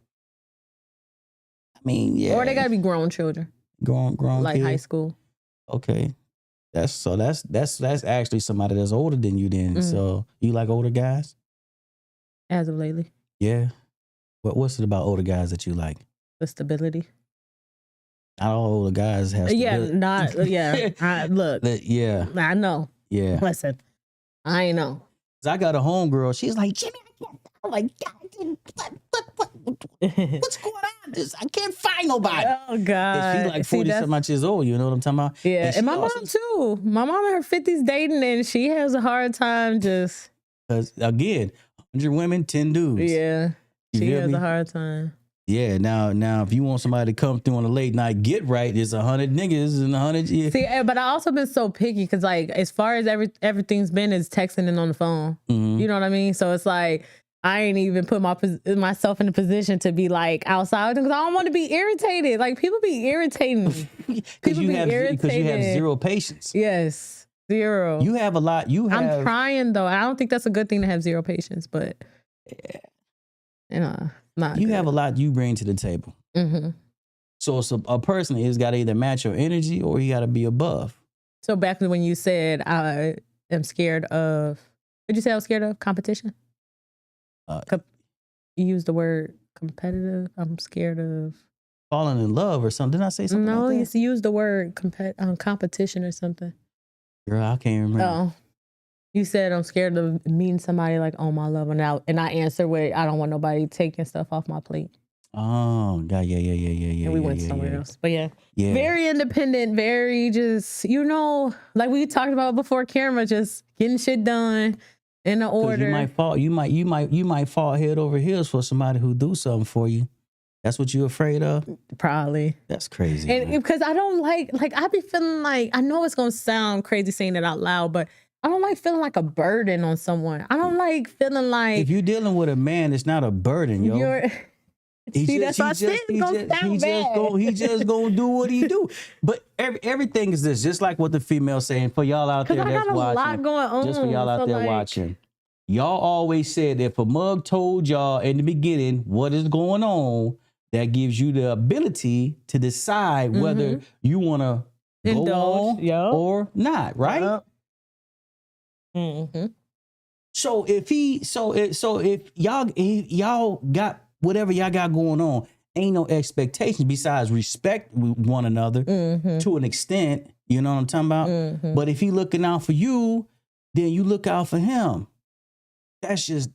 Speaker 2: I mean, yeah.
Speaker 3: Or they gotta be grown children.
Speaker 2: Grown
Speaker 3: like
Speaker 2: kids.
Speaker 3: high school.
Speaker 2: Okay. That's actually somebody that's older than you then. So you like older guys?
Speaker 3: As of lately.
Speaker 2: Yeah. What's it about older guys that you like?
Speaker 3: The stability.
Speaker 2: Not all older guys have stability.
Speaker 3: Look.
Speaker 2: Yeah.
Speaker 3: I know.
Speaker 2: Yeah.
Speaker 3: Listen. I know.
Speaker 2: I got a homegirl. She's like, Jimmy, I'm like, God, what's going on? I can't find nobody.
Speaker 3: Oh God.
Speaker 2: And she's like 40 some much years old, you know what I'm talking about?
Speaker 3: Yeah. And my mom too. My mom in her 50s dating and she has a hard time just.
Speaker 2: Because again, 100 women, 10 dudes.
Speaker 3: Yeah. She has a hard time.
Speaker 2: Yeah, now if you want somebody to come through on a late night get right, it's 100 niggas and 100. Yeah.
Speaker 3: See, but I also been so picky because like as far as everything's been is texting and on the phone. You know what I mean? So it's like I ain't even put myself in a position to be like outside because I don't want to be irritated. Like people be irritating me.
Speaker 2: Because you have zero patience.
Speaker 3: Yes, zero.
Speaker 2: You have a lot.
Speaker 3: I'm trying though. I don't think that's a good thing to have zero patience, but not
Speaker 2: you
Speaker 3: good.
Speaker 2: have a lot you bring to the table. So a person has got to either match your energy or he got to be above.
Speaker 3: So back to when you said I am scared of, did you say I was scared of competition? You used the word competitive. I'm scared of
Speaker 2: falling in love or something. Didn't I say something?
Speaker 3: No,
Speaker 2: like that?
Speaker 3: you used the word competition or something.
Speaker 2: Girl, I can't remember.
Speaker 3: Oh, you said I'm scared of meeting somebody like on my level now, and I answered with I don't want nobody taking stuff off my plate.
Speaker 2: Oh, God, yeah.
Speaker 3: And we went somewhere else, but yeah, very independent, very just like we talked about before camera, just getting shit done in the order.
Speaker 2: You might fall head over heels for somebody who do something for you. That's what you're afraid of?
Speaker 3: Probably.
Speaker 2: That's crazy.
Speaker 3: And because I don't like I be feeling like, I know it's gonna sound crazy saying it out loud, but I don't like feeling like a burden on someone. I don't like feeling like
Speaker 2: if you're dealing with a man, it's not a burden, yo.
Speaker 3: See, that's why I said it's gonna sound bad.
Speaker 2: He just gonna do what he do. But everything is this, just like what the female saying for y'all out there
Speaker 3: I
Speaker 2: that's
Speaker 3: got a
Speaker 2: watching.
Speaker 3: lot going on.
Speaker 2: Just for y'all out
Speaker 3: so,
Speaker 2: there
Speaker 3: like,
Speaker 2: watching. Y'all always said if a mug told y'all in the beginning what is going on, that gives you the ability to decide whether you want to go
Speaker 3: indulge,
Speaker 2: on or not, right? So if y'all got whatever y'all got going on, ain't no expectations besides respect one another to an extent. You know what I'm talking about? But if he looking out for you, then you look out for him. That's just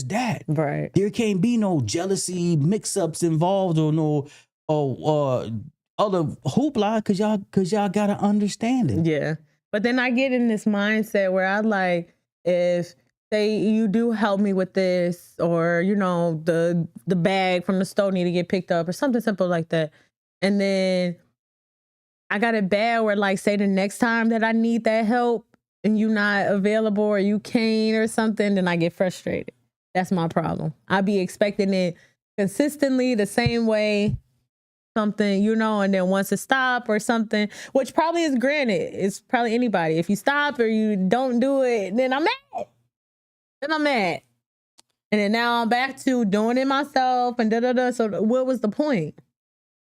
Speaker 2: that.
Speaker 3: Right.
Speaker 2: There can't be no jealousy, mix-ups involved or no other hoopla cause y'all gotta understand it.
Speaker 3: Yeah. But then I get in this mindset where I like, if say you do help me with this, or you know, the bag from the store need to get picked up or something simple like that. And then I got it bad where like say the next time that I need that help and you not available or you can't or something, then I get frustrated. That's my problem. I be expecting it consistently the same way, something, you know, and then once it stop or something, which probably is granted. It's probably anybody. If you stop or you don't do it, then I'm mad. And then now I'm back to doing it myself and da-da-da. So what was the point?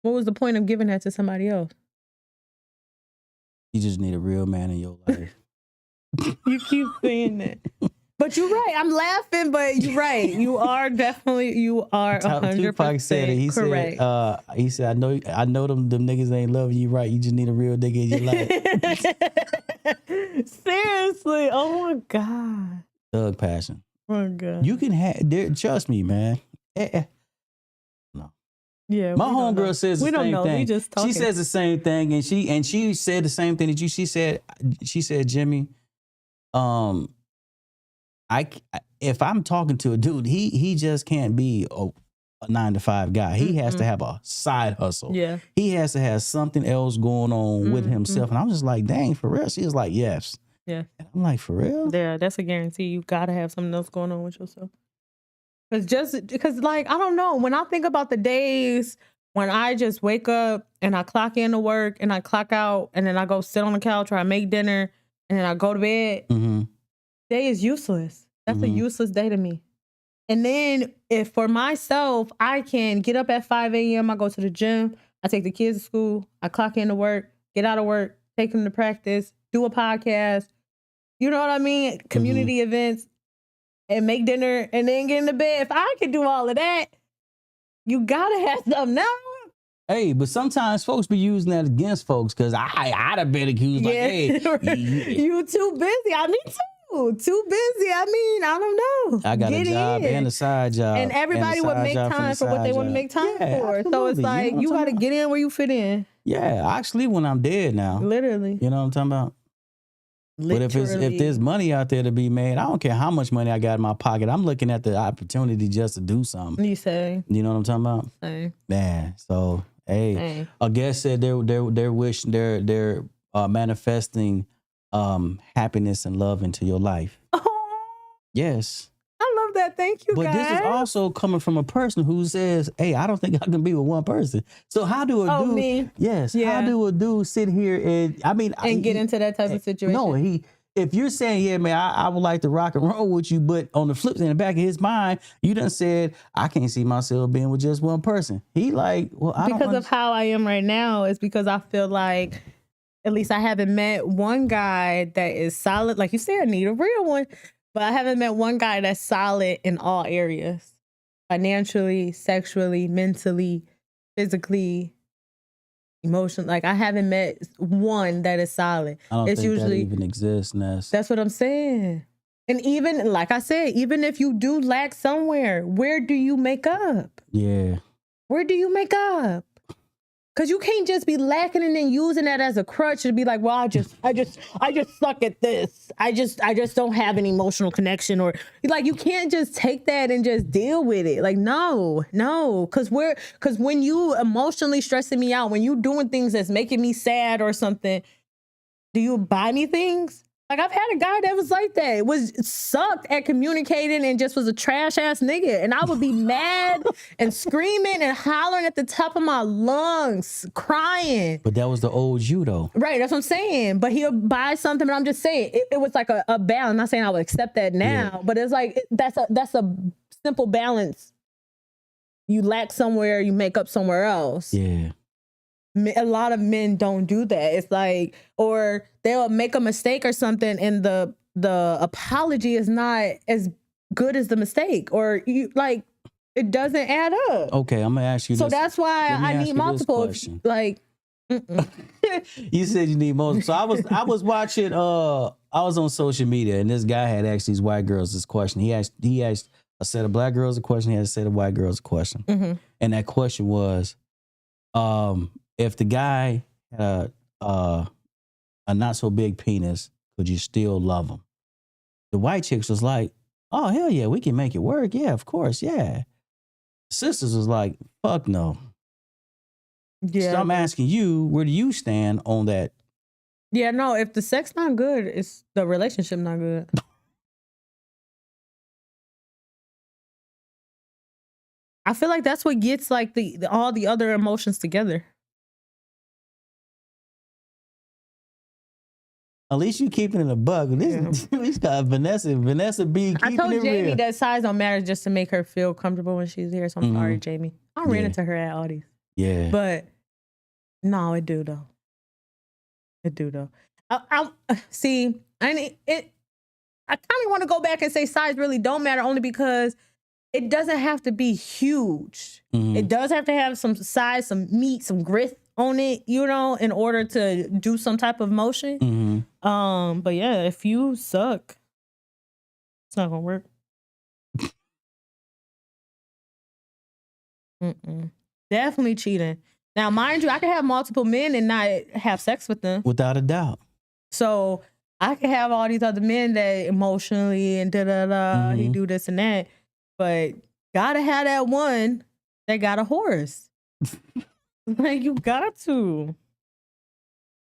Speaker 3: What was the point of giving that to somebody else?
Speaker 2: You just need a real man in your life.
Speaker 3: You keep saying that. But you're right. I'm laughing, but you're right. You are 100%
Speaker 2: Tupac said it.
Speaker 3: correct.
Speaker 2: He said, I know them niggas ain't loving you right. You just need a real nigga in your life.
Speaker 3: Seriously. Oh my God.
Speaker 2: Thug passion.
Speaker 3: Oh God.
Speaker 2: You can have, trust me, man. No.
Speaker 3: Yeah.
Speaker 2: My homegirl says the
Speaker 3: we don't
Speaker 2: same
Speaker 3: know.
Speaker 2: thing.
Speaker 3: We just talking.
Speaker 2: She says the same thing, and she said the same thing that you. She said, Jimmy, if I'm talking to a dude, he just can't be a 9-to-5 guy. He has to have a side hustle.
Speaker 3: Yeah.
Speaker 2: He has to have something else going on with himself. And I'm just like, dang, for real? She's like, yes.
Speaker 3: Yeah.
Speaker 2: And I'm like, for real?
Speaker 3: Yeah, that's a guarantee. You gotta have something else going on with yourself. Because like, I don't know. When I think about the days when I just wake up and I clock in to work and I clock out and then I go sit on the couch or I make dinner and then I go to bed, day is useless. That's a useless day to me. And then if for myself, I can get up at 5 a.m., I go to the gym, I take the kids to school, I clock in to work, get out of work, take them to practice, do a podcast, you know what I mean? Community events, and make dinner, and then get into bed. If I could do all of that, you gotta have something now.
Speaker 2: Hey, but sometimes folks be using that against folks because I'd have been accused like, hey,
Speaker 3: you too busy. I need too busy. I mean, I don't know.
Speaker 2: I got a job and a side job.
Speaker 3: And everybody would make time for what they want to make time for. Absolutely. So it's like, you got to get in where you fit in.
Speaker 2: Yeah, I sleep when I'm dead now.
Speaker 3: Literally.
Speaker 2: You know what I'm talking about? Literally. But if there's money out there to be made, I don't care how much money I got in my pocket. I'm looking at the opportunity just to do something.
Speaker 3: You say.
Speaker 2: You know what I'm talking about?
Speaker 3: Same.
Speaker 2: Man, so hey, a guest said they're wishing they're manifesting happiness and love into your life.
Speaker 3: Oh,
Speaker 2: yes.
Speaker 3: I love that. Thank you,
Speaker 2: but
Speaker 3: guys.
Speaker 2: This is also coming from a person who says, hey, I don't think I can be with one person. So how do a dude,
Speaker 3: me?
Speaker 2: Yes,
Speaker 3: yeah.
Speaker 2: How do a dude sit here and
Speaker 3: get into that type of situation?
Speaker 2: No, if you're saying, yeah, man, I would like to rock and roll with you, but on the flip side, in the back of his mind, you done said, I can't see myself being with just one person. He like, well, I don't
Speaker 3: because of how I am right now, it's because I feel like, at least I haven't met one guy that is solid. Like you said, I need a real one. But I haven't met one guy that's solid in all areas. Financially, sexually, mentally, physically, emotionally. Like I haven't met one that is solid.
Speaker 2: I don't think that even exists, Ness.
Speaker 3: That's what I'm saying. And even, like I said, even if you do lack somewhere, where do you make up?
Speaker 2: Yeah.
Speaker 3: Where do you make up? Because you can't just be lacking and then using that as a crutch to be like, well, I just suck at this. I just don't have an emotional connection, or like you can't just take that and just deal with it. Like, no. Because when you emotionally stressing me out, when you doing things that's making me sad or something, do you buy me things? Like, I've had a guy that was like that, sucked at communicating and just was a trash ass nigga. And I would be mad and screaming and hollering at the top of my lungs, crying.
Speaker 2: But that was the old you, though.
Speaker 3: Right, that's what I'm saying. But he'll buy something, and I'm just saying, it was like a balance. I'm not saying I would accept that now, but it's like, that's a simple balance. You lack somewhere, you make up somewhere else.
Speaker 2: Yeah.
Speaker 3: A lot of men don't do that. It's like, or they'll make a mistake or something, and the apology is not as good as the mistake, or you like it doesn't add up.
Speaker 2: Okay, I'm gonna ask you.
Speaker 3: So
Speaker 2: this.
Speaker 3: that's why I need multiple. Like,
Speaker 2: you said you need multiple. So I was watching. I was on social media, and this guy had asked these white girls this question. He asked a set of black girls a question. He had a set of white girls a question, and that question was, if the guy had a not so big penis, could you still love him? The white chicks was like, oh, hell yeah, we can make it work. Yeah, of course, yeah. Sisters was like, fuck no.
Speaker 3: yeah.
Speaker 2: So I'm asking you, where do you stand on that?
Speaker 3: Yeah, no, if the sex not good, it's the relationship not good. I feel like that's what gets like all the other emotions together.
Speaker 2: At least you keeping it a buck. This got Vanessa B keeping
Speaker 3: I told
Speaker 2: it
Speaker 3: Jamie
Speaker 2: real.
Speaker 3: that size don't matter, just to make her feel comfortable when she's here. So I'm sorry, Jamie. I ran into her at Aldi's.
Speaker 2: Yeah.
Speaker 3: But no, it do though. It do though. I see. I kind of want to go back and say size really don't matter, only because it doesn't have to be huge. It does have to have some size, some meat, some grit on it, you know, in order to do some type of motion. But yeah, if you suck, it's not gonna work. Definitely cheating. Now, mind you, I can have multiple men and not have sex with them.
Speaker 2: Without a doubt.
Speaker 3: So I can have all these other men that emotionally and he do this and that, but gotta have that one that got a horse. Like, you got to.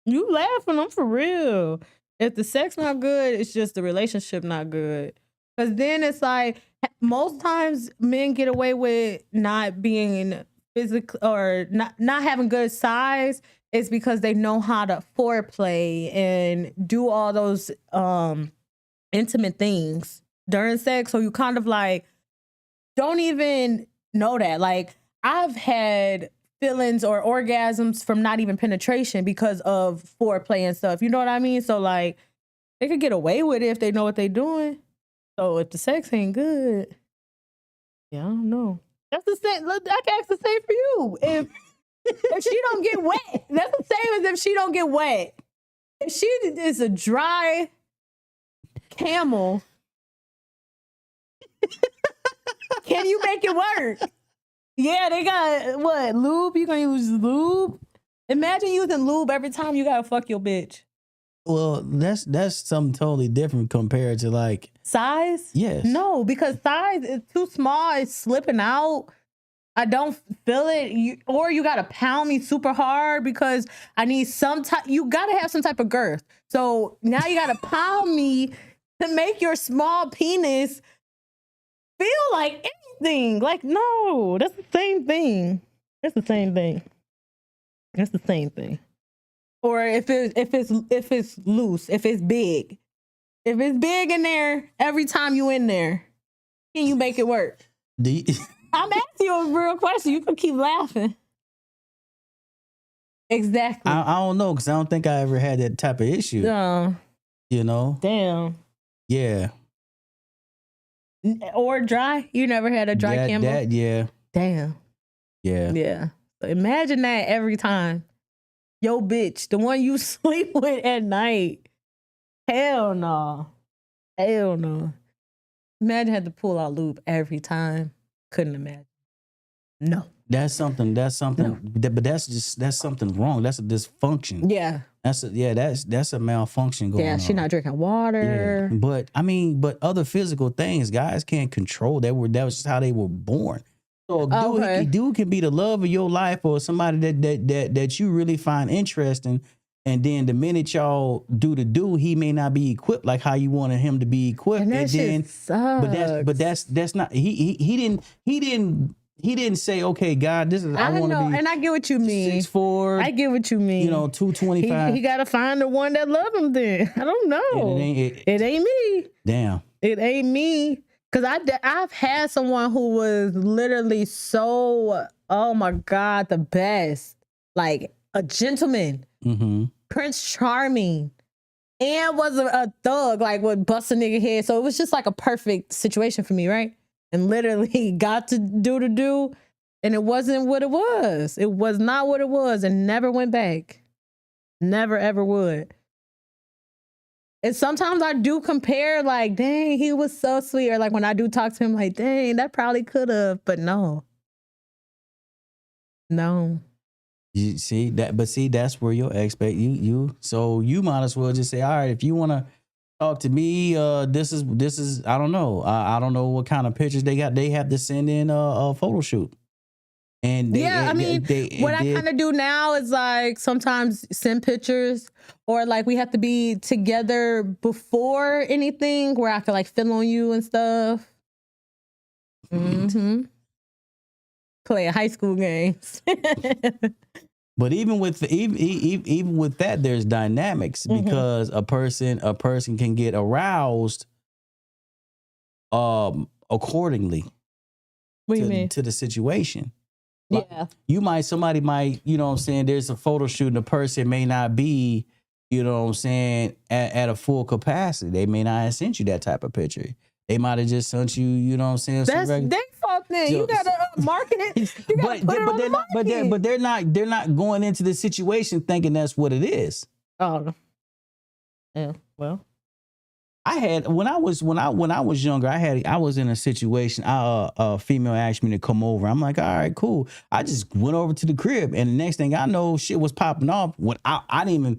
Speaker 3: You laughing, I'm for real. If the sex not good, it's just the relationship not good. Because then it's like, most times men get away with not being physical or not having good size is because they know how to foreplay and do all those intimate things during sex. So you kind of like don't even know that. Like, I've had feelings or orgasms from not even penetration because of foreplay and stuff. You know what I mean? So like, they could get away with it if they know what they're doing. So if the sex ain't good, yeah, I don't know. That's the same. I can ask the same for you. If she don't get wet, that's the same as if she don't get wet. If she is a dry camel, can you make it work? Yeah, they got what? Lube? You gonna use lube? Imagine using lube every time you gotta fuck your bitch.
Speaker 2: Well, that's something totally different compared to like
Speaker 3: size.
Speaker 2: Yes.
Speaker 3: No, because size is too small. It's slipping out. I don't feel it. Or you gotta pound me super hard because I need some type. You gotta have some type of girth. So now you gotta pound me to make your small penis feel like anything. Like, no, that's the same thing. That's the same thing. That's the same thing. Or if it's loose, if it's big. If it's big in there, every time you in there, can you make it work? I'm asking you a real question. You can keep laughing. Exactly.
Speaker 2: I don't know, because I don't think I ever had that type of issue. You know?
Speaker 3: Damn.
Speaker 2: Yeah.
Speaker 3: Or dry? You never had a dry camel?
Speaker 2: Yeah.
Speaker 3: Damn.
Speaker 2: Yeah.
Speaker 3: Yeah. So imagine that every time. Yo, bitch, the one you sleep with at night. Hell no. Hell no. Imagine had to pull out lube every time. Couldn't imagine. No.
Speaker 2: That's something. No. But that's something wrong. That's a dysfunction.
Speaker 3: Yeah.
Speaker 2: That's a malfunction going on.
Speaker 3: Yeah, she not drinking water.
Speaker 2: Yeah. But I mean, other physical things, guys can't control. That was just how they were born. So a dude can be the love of your life or somebody that you really find interesting, And then the minute y'all do, he may not be equipped like how you wanted him to be equipped.
Speaker 3: And that shit
Speaker 2: then,
Speaker 3: sucks.
Speaker 2: but that's not. He didn't say, okay, God, this is I want to be.
Speaker 3: And I get what you mean.
Speaker 2: 6'4".
Speaker 3: I get what you mean.
Speaker 2: You know, 225.
Speaker 3: He got to find the one that love him. Then I don't know. It ain't me.
Speaker 2: Damn.
Speaker 3: It ain't me. Cause I've had someone who was literally so, oh my God, the best, like a gentleman.
Speaker 2: Mm-hmm.
Speaker 3: Prince Charming, and was a thug, like would bust a nigga head. So it was just like a perfect situation for me, right? And literally got to do, and it wasn't what it was. It was not what it was, and never went back. Never ever would. And sometimes I do compare, like, dang, he was so sweet. Or like when I do talk to him, like, dang, that probably could have, but no. No.
Speaker 2: You see that, but see, that's where your so you might as well just say, all right, if you want to talk to me, this is I don't know. I don't know what kind of pictures they got. They have to send in a photo shoot. And
Speaker 3: I kind of do now is like sometimes send pictures, or like we have to be together before anything where I can like feel on you and stuff. Mm-hmm. Play high school games.
Speaker 2: But even with that, there's dynamics, because a person can get aroused accordingly to the situation.
Speaker 3: Yeah.
Speaker 2: Somebody might, you know what I'm saying, there's a photo shoot and the person may not be, you know what I'm saying, at a full capacity. They may not have sent you that type of picture. They might have just sent you, you know what I'm saying?
Speaker 3: That's their fault then. You gotta market it. You gotta put it on the market.
Speaker 2: But they're not going into the situation thinking that's what it is.
Speaker 3: Oh. Yeah. Well.
Speaker 2: I had when I was younger, I was in a situation. A female asked me to come over. I'm like, all right, cool. I just went over to the crib, and the next thing I know, shit was popping off. What I didn't even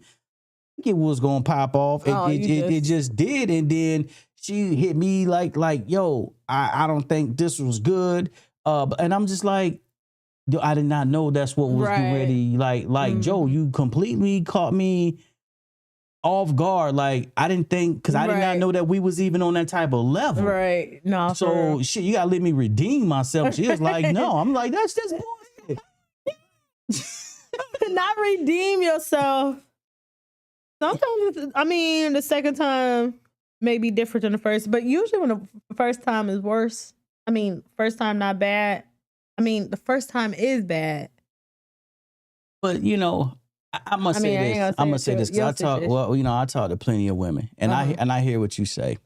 Speaker 2: think it was gonna pop off. It just did, and then she hit me like, yo, I don't think this was good. And I'm just like, I did not know that's what was ready. Like Joe, you completely caught me off guard. Like I didn't think, because I did not know that we was even on that type of level.
Speaker 3: Right. No.
Speaker 2: So shit, you gotta let me redeem myself. She was like, no. I'm like, that's just bullshit.
Speaker 3: Not redeem yourself. Sometimes, I mean, the second time may be different than the first, but usually when the first time is worse. I mean, first time not bad. I mean, the first time is bad.
Speaker 2: But you know, I must say this. I'm gonna say this because I talk to plenty of women, and I hear what you say.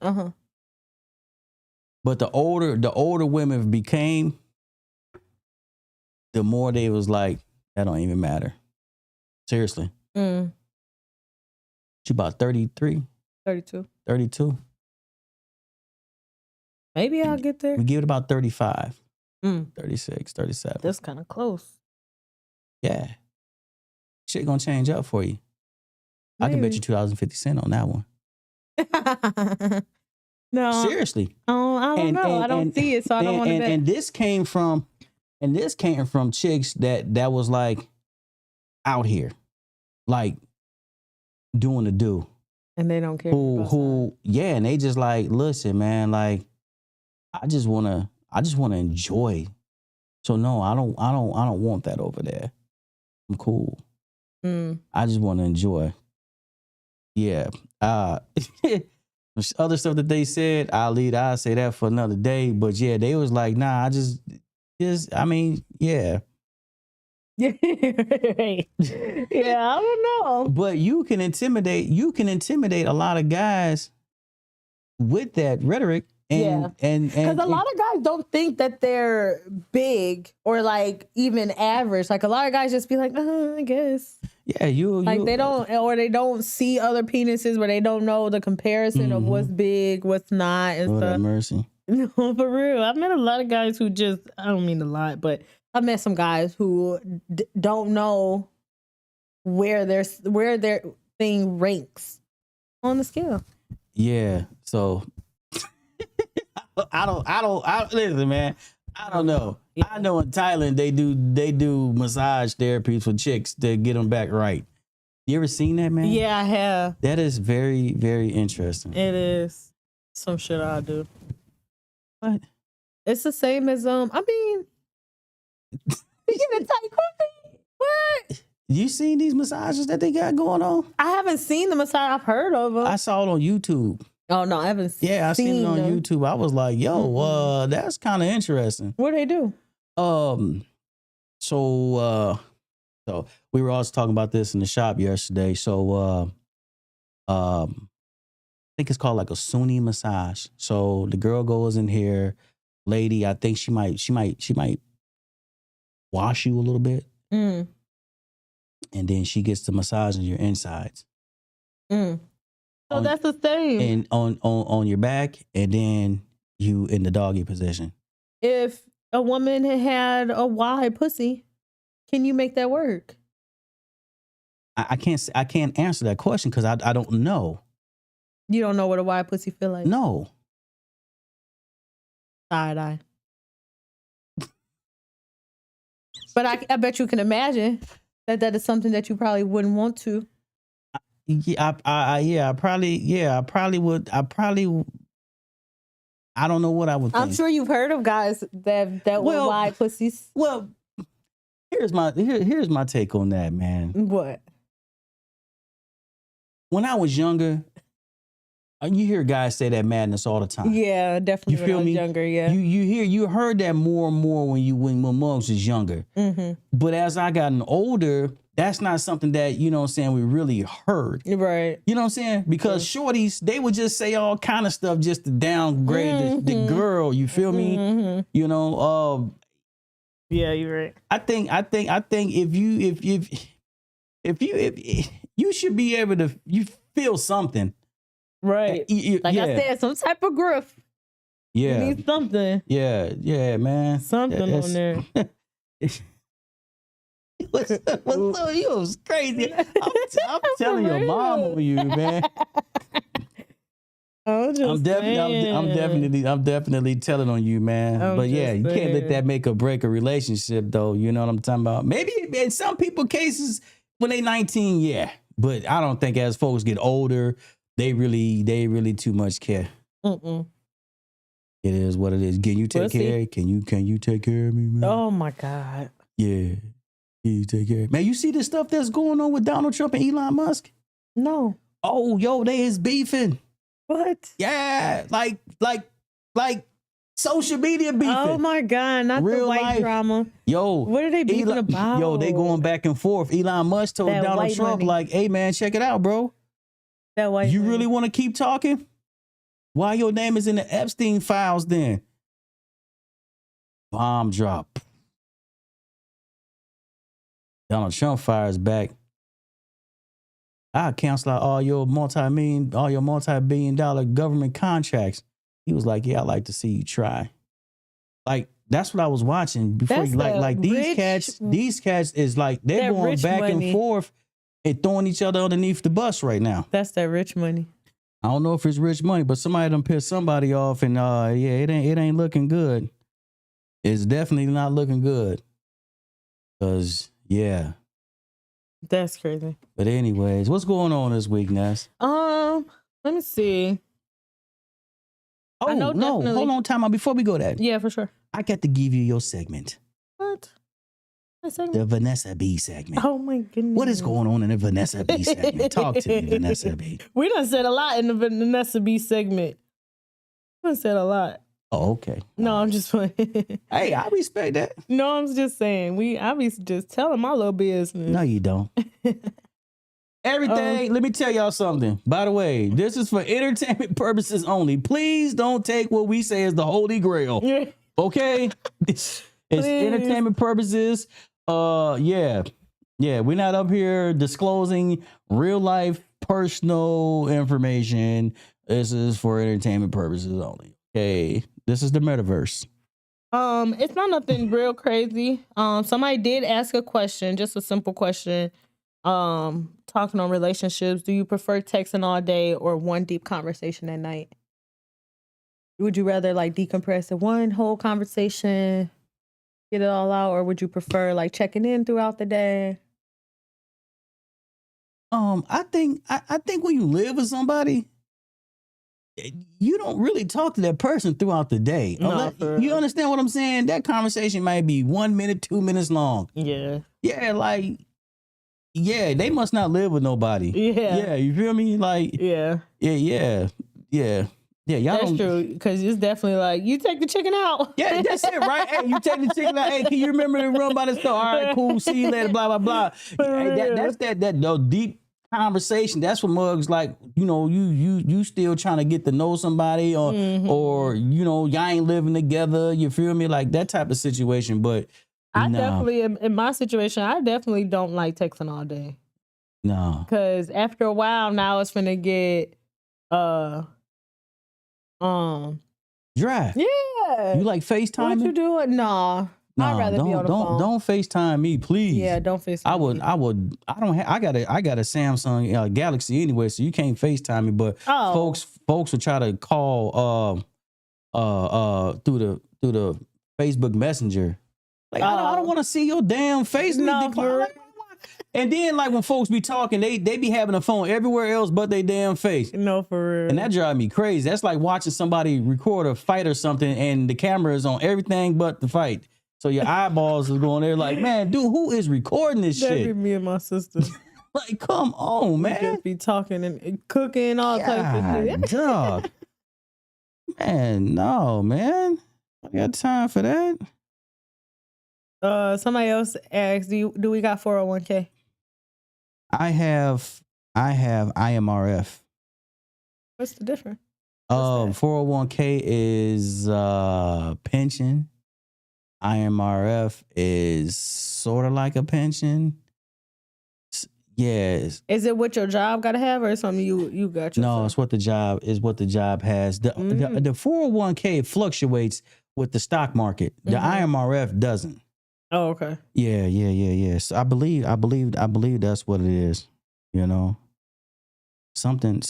Speaker 2: But the older women became, the more they was like, that don't even matter. Seriously. She about 33. 32.
Speaker 3: Maybe I'll get there.
Speaker 2: We give it about 35. 36, 37.
Speaker 3: That's kind of close.
Speaker 2: Yeah. Shit gonna change up for you. Maybe. I can bet you 2,050 cents on that one.
Speaker 3: No.
Speaker 2: Seriously.
Speaker 3: Oh, I don't know. I don't see it, so I don't want to bet.
Speaker 2: And this came from chicks that was like out here, like doing the do.
Speaker 3: And they don't care.
Speaker 2: And they just like, listen, man, like I just wanna enjoy. So no, I don't want that over there. I'm cool. I just want to enjoy. Yeah. Other stuff that they said, I'll say that for another day. But yeah, they was like, nah, I mean, yeah.
Speaker 3: Yeah, I don't know.
Speaker 2: But you can intimidate a lot of guys with that rhetoric. And
Speaker 3: because a lot of guys don't think that they're big or like even average. Like a lot of guys just be like, I guess.
Speaker 2: Yeah,
Speaker 3: they don't see other penises where they don't know the comparison of what's big, what's not, and
Speaker 2: Lord
Speaker 3: stuff.
Speaker 2: have mercy.
Speaker 3: No, for real. I've met a lot of guys who just, I don't mean a lot, but I've met some guys who don't know where their thing ranks on the scale.
Speaker 2: Yeah. So I don't listen, man. I don't know. Yeah. I know in Thailand they do massage therapies for chicks to get them back right. You ever seen that, man?
Speaker 3: Yeah, I have.
Speaker 2: That is very, very interesting.
Speaker 3: It is some shit I do.
Speaker 2: What?
Speaker 3: It's the same as I mean, you get a tight quickly. What?
Speaker 2: You seen these massages that they got going on?
Speaker 3: I haven't seen the massage. I've heard of them.
Speaker 2: I saw it on YouTube.
Speaker 3: Oh no, I haven't.
Speaker 2: Yeah, I seen it on
Speaker 3: them.
Speaker 2: YouTube. I was like, yo, that's kind of interesting.
Speaker 3: What do they do?
Speaker 2: So we were also talking about this in the shop yesterday. So I think it's called like a Sunni massage. So the girl goes in here, lady, I think she might wash you a little bit.
Speaker 3: Mm.
Speaker 2: And then she gets to massaging your insides.
Speaker 3: Mm. So that's the same.
Speaker 2: And on your back, and then you in the doggy position.
Speaker 3: If a woman had a wide pussy, can you make that work?
Speaker 2: I can't answer that question because I don't know.
Speaker 3: You don't know what a wide pussy feel like?
Speaker 2: No.
Speaker 3: Side eye. But I bet you can imagine that is something that you probably wouldn't want to.
Speaker 2: Yeah, I probably would. I don't know what I would think.
Speaker 3: I'm sure you've heard of guys that were wide pussies.
Speaker 2: Well, here's my take on that, man.
Speaker 3: What?
Speaker 2: When I was younger, you hear guys say that madness all the time.
Speaker 3: Yeah, definitely.
Speaker 2: You feel
Speaker 3: when I was
Speaker 2: me?
Speaker 3: Younger, yeah.
Speaker 2: You heard that more and more when Muggs was younger.
Speaker 3: Mm-hmm.
Speaker 2: But as I gotten older, that's not something that, you know what I'm saying, we really heard.
Speaker 3: Right.
Speaker 2: You know what I'm saying? Because shorties, they would just say all kind of stuff just to downgrade the girl. You feel me?
Speaker 3: Mm-hmm.
Speaker 2: You know,
Speaker 3: yeah, you're right.
Speaker 2: I think if you should be able to feel something.
Speaker 3: Right. I said, some type of growth.
Speaker 2: Yeah.
Speaker 3: You need something.
Speaker 2: Yeah, man.
Speaker 3: Something on there.
Speaker 2: What's up? You was crazy. I'm telling your mom over you, man. I'm definitely telling on you, man. But yeah, you can't let that make or break a relationship, though. You know what I'm talking about? Maybe in some people cases when they 19, yeah. But I don't think as folks get older, they really too much care.
Speaker 3: Mm-mm.
Speaker 2: It is what it is. Can you take care? Can you take care of me, man?
Speaker 3: Oh my God.
Speaker 2: Yeah. You take care. Man, you see the stuff that's going on with Donald Trump and Elon Musk?
Speaker 3: No.
Speaker 2: Oh, yo, they is beefing.
Speaker 3: What?
Speaker 2: Yeah, like social media beefing.
Speaker 3: Oh my God, not
Speaker 2: Real
Speaker 3: the white
Speaker 2: life.
Speaker 3: drama.
Speaker 2: Yo,
Speaker 3: what are they beefing about?
Speaker 2: Yo, they going back and forth. Elon Musk told
Speaker 3: That
Speaker 2: Donald
Speaker 3: white
Speaker 2: Trump,
Speaker 3: money.
Speaker 2: like, hey man, check it out, bro.
Speaker 3: That white
Speaker 2: You
Speaker 3: money.
Speaker 2: really want to keep talking? Why your name is in the Epstein files then? Bomb drop. Donald Trump fires back. I cancel out all your multi-billion dollar government contracts. He was like, yeah, I'd like to see you try. Like, that's what I was watching before.
Speaker 3: That's
Speaker 2: These cats is like, they're going back and forth and throwing each other underneath the bus right now.
Speaker 3: That's that rich money.
Speaker 2: I don't know if it's rich money, but somebody done pissed somebody off, and it ain't looking good. It's definitely not looking good. 'Cause yeah.
Speaker 3: That's crazy.
Speaker 2: But anyways, what's going on this week, Ness?
Speaker 3: Let me see.
Speaker 2: Oh no, hold on, time out before we go there.
Speaker 3: Yeah, for sure.
Speaker 2: I got to give you your segment.
Speaker 3: What? What segment?
Speaker 2: The Vanessa B segment.
Speaker 3: Oh my goodness.
Speaker 2: What is going on in the Vanessa B segment? Talk to me, Vanessa B.
Speaker 3: We done said a lot in the Vanessa B segment. We done said a lot.
Speaker 2: Oh, okay.
Speaker 3: No, I'm just playing.
Speaker 2: Hey, I respect that.
Speaker 3: No, I'm just saying. I be just telling my little business.
Speaker 2: No, you don't. Everything, let me tell y'all something. By the way, this is for entertainment purposes only. Please don't take what we say as the Holy Grail. Okay? It's entertainment purposes. Yeah, we're not up here disclosing real life personal information. This is for entertainment purposes only. Okay, this is the metaverse.
Speaker 3: It's not nothing real crazy. Somebody did ask a question, just a simple question. Talking on relationships, do you prefer texting all day or one deep conversation at night? Would you rather like decompress in one whole conversation, get it all out, or would you prefer like checking in throughout the day?
Speaker 2: I think when you live with somebody, you don't really talk to that person throughout the day.
Speaker 3: No, for
Speaker 2: You
Speaker 3: real.
Speaker 2: understand what I'm saying? That conversation might be 1 minute, 2 minutes long.
Speaker 3: Yeah.
Speaker 2: Yeah, like, yeah, they must not live with nobody.
Speaker 3: Yeah.
Speaker 2: Yeah, you feel me? Like,
Speaker 3: Yeah.
Speaker 2: yeah. Y'all
Speaker 3: That's
Speaker 2: don't.
Speaker 3: true. Because it's definitely like, you take the chicken out.
Speaker 2: Yeah, that's it, right? Hey, you take the chicken out. Hey, can you remember to run by the store? All right, cool. See you later. Blah blah blah. Hey, that's that deep conversation. That's what mugs like. You know, you still trying to get to know somebody, or you know, y'all ain't living together. You feel me? Like that type of situation. But
Speaker 3: I definitely, in my situation, I definitely don't like texting all day.
Speaker 2: No.
Speaker 3: Because after a while, now it's finna get,
Speaker 2: dry.
Speaker 3: yeah.
Speaker 2: You like FaceTime?
Speaker 3: What you doing? Nah. I'd rather be on the phone.
Speaker 2: Don't FaceTime me, please.
Speaker 3: Yeah, don't FaceTime me.
Speaker 2: I got a Samsung Galaxy anyway, so you can't FaceTime me. But folks will try to call through the Facebook Messenger. Like I don't want to see your damn face.
Speaker 3: No, for real.
Speaker 2: And then like when folks be talking, they be having a phone everywhere else but they damn face.
Speaker 3: No, for real.
Speaker 2: And that drive me crazy. That's like watching somebody record a fight or something and the camera is on everything but the fight. So your eyeballs is going there like, man, dude, who is recording this
Speaker 3: That'd
Speaker 2: shit?
Speaker 3: be me and my sister.
Speaker 2: Like, come on,
Speaker 3: We
Speaker 2: man.
Speaker 3: just be talking and cooking, all types of shit.
Speaker 2: Dog. Man, no, man. I got time for that.
Speaker 3: Somebody else asked, do we got 401k?
Speaker 2: I have IMRF.
Speaker 3: What's the difference?
Speaker 2: 401k is pension. IMRF is sort of like a pension. Yes.
Speaker 3: Is it what your job got to have, or something you got?
Speaker 2: No, it's what the job has. The 401k fluctuates with the stock market. The IMRF doesn't.
Speaker 3: Oh, okay.
Speaker 2: Yeah. So I believe that's what it is. You know, something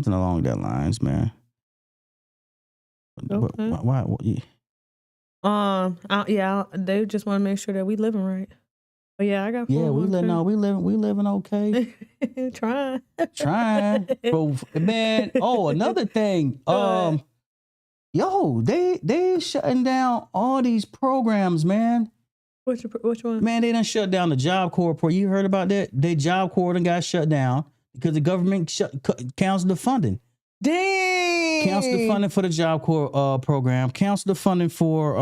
Speaker 2: along that lines, man.
Speaker 3: Okay.
Speaker 2: Why?
Speaker 3: Yeah, they just want to make sure that we living right. But yeah, I got 401k.
Speaker 2: Yeah, we living okay.
Speaker 3: Trying.
Speaker 2: Bro, man. Oh, another thing. Yo, they shutting down all these programs, man.
Speaker 3: Which one?
Speaker 2: Man, they done shut down the Job Corps. You heard about that? They Job Corps done got shut down because the government canceled the funding.
Speaker 3: Dang.
Speaker 2: Cancel the funding for the Job Corps program. Cancel the funding for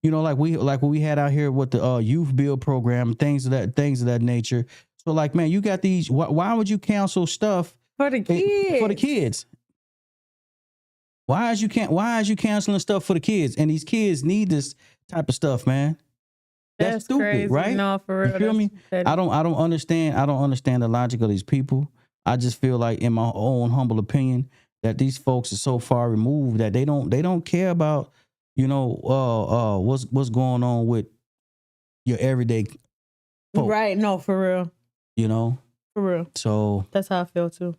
Speaker 2: like what we had out here with the youth build program, things of that nature. So like, man, you got these. Why would you cancel stuff
Speaker 3: For the kids.
Speaker 2: For the kids. Why is you canceling stuff for the kids? And these kids need this type of stuff, man. That's stupid,
Speaker 3: crazy.
Speaker 2: right?
Speaker 3: No, for real.
Speaker 2: You feel me?
Speaker 3: Petty.
Speaker 2: I don't understand the logic of these people. I just feel like, in my own humble opinion, that these folks are so far removed that they don't care about, what's going on with your everyday folk,
Speaker 3: Right. No, for real. For real.
Speaker 2: So
Speaker 3: That's how I feel too.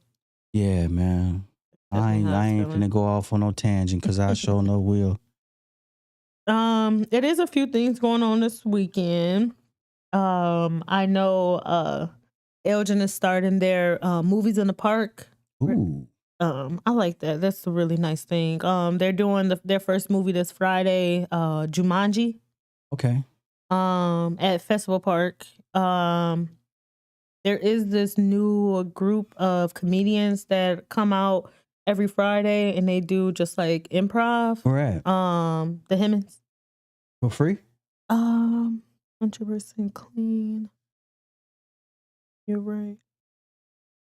Speaker 2: yeah, man. I ain't finna go off on no tangent because I sure no will.
Speaker 3: It is a few things going on this weekend. I know Elgin is starting their movies in the park.
Speaker 2: Ooh.
Speaker 3: I like that. That's a really nice thing. They're doing their first movie this Friday, Jumanji.
Speaker 2: Okay.
Speaker 3: At Festival Park. There is this new group of comedians that come out every Friday and they do just like improv.
Speaker 2: Where at?
Speaker 3: The Hemmings.
Speaker 2: For free?
Speaker 3: 100% clean. You're right.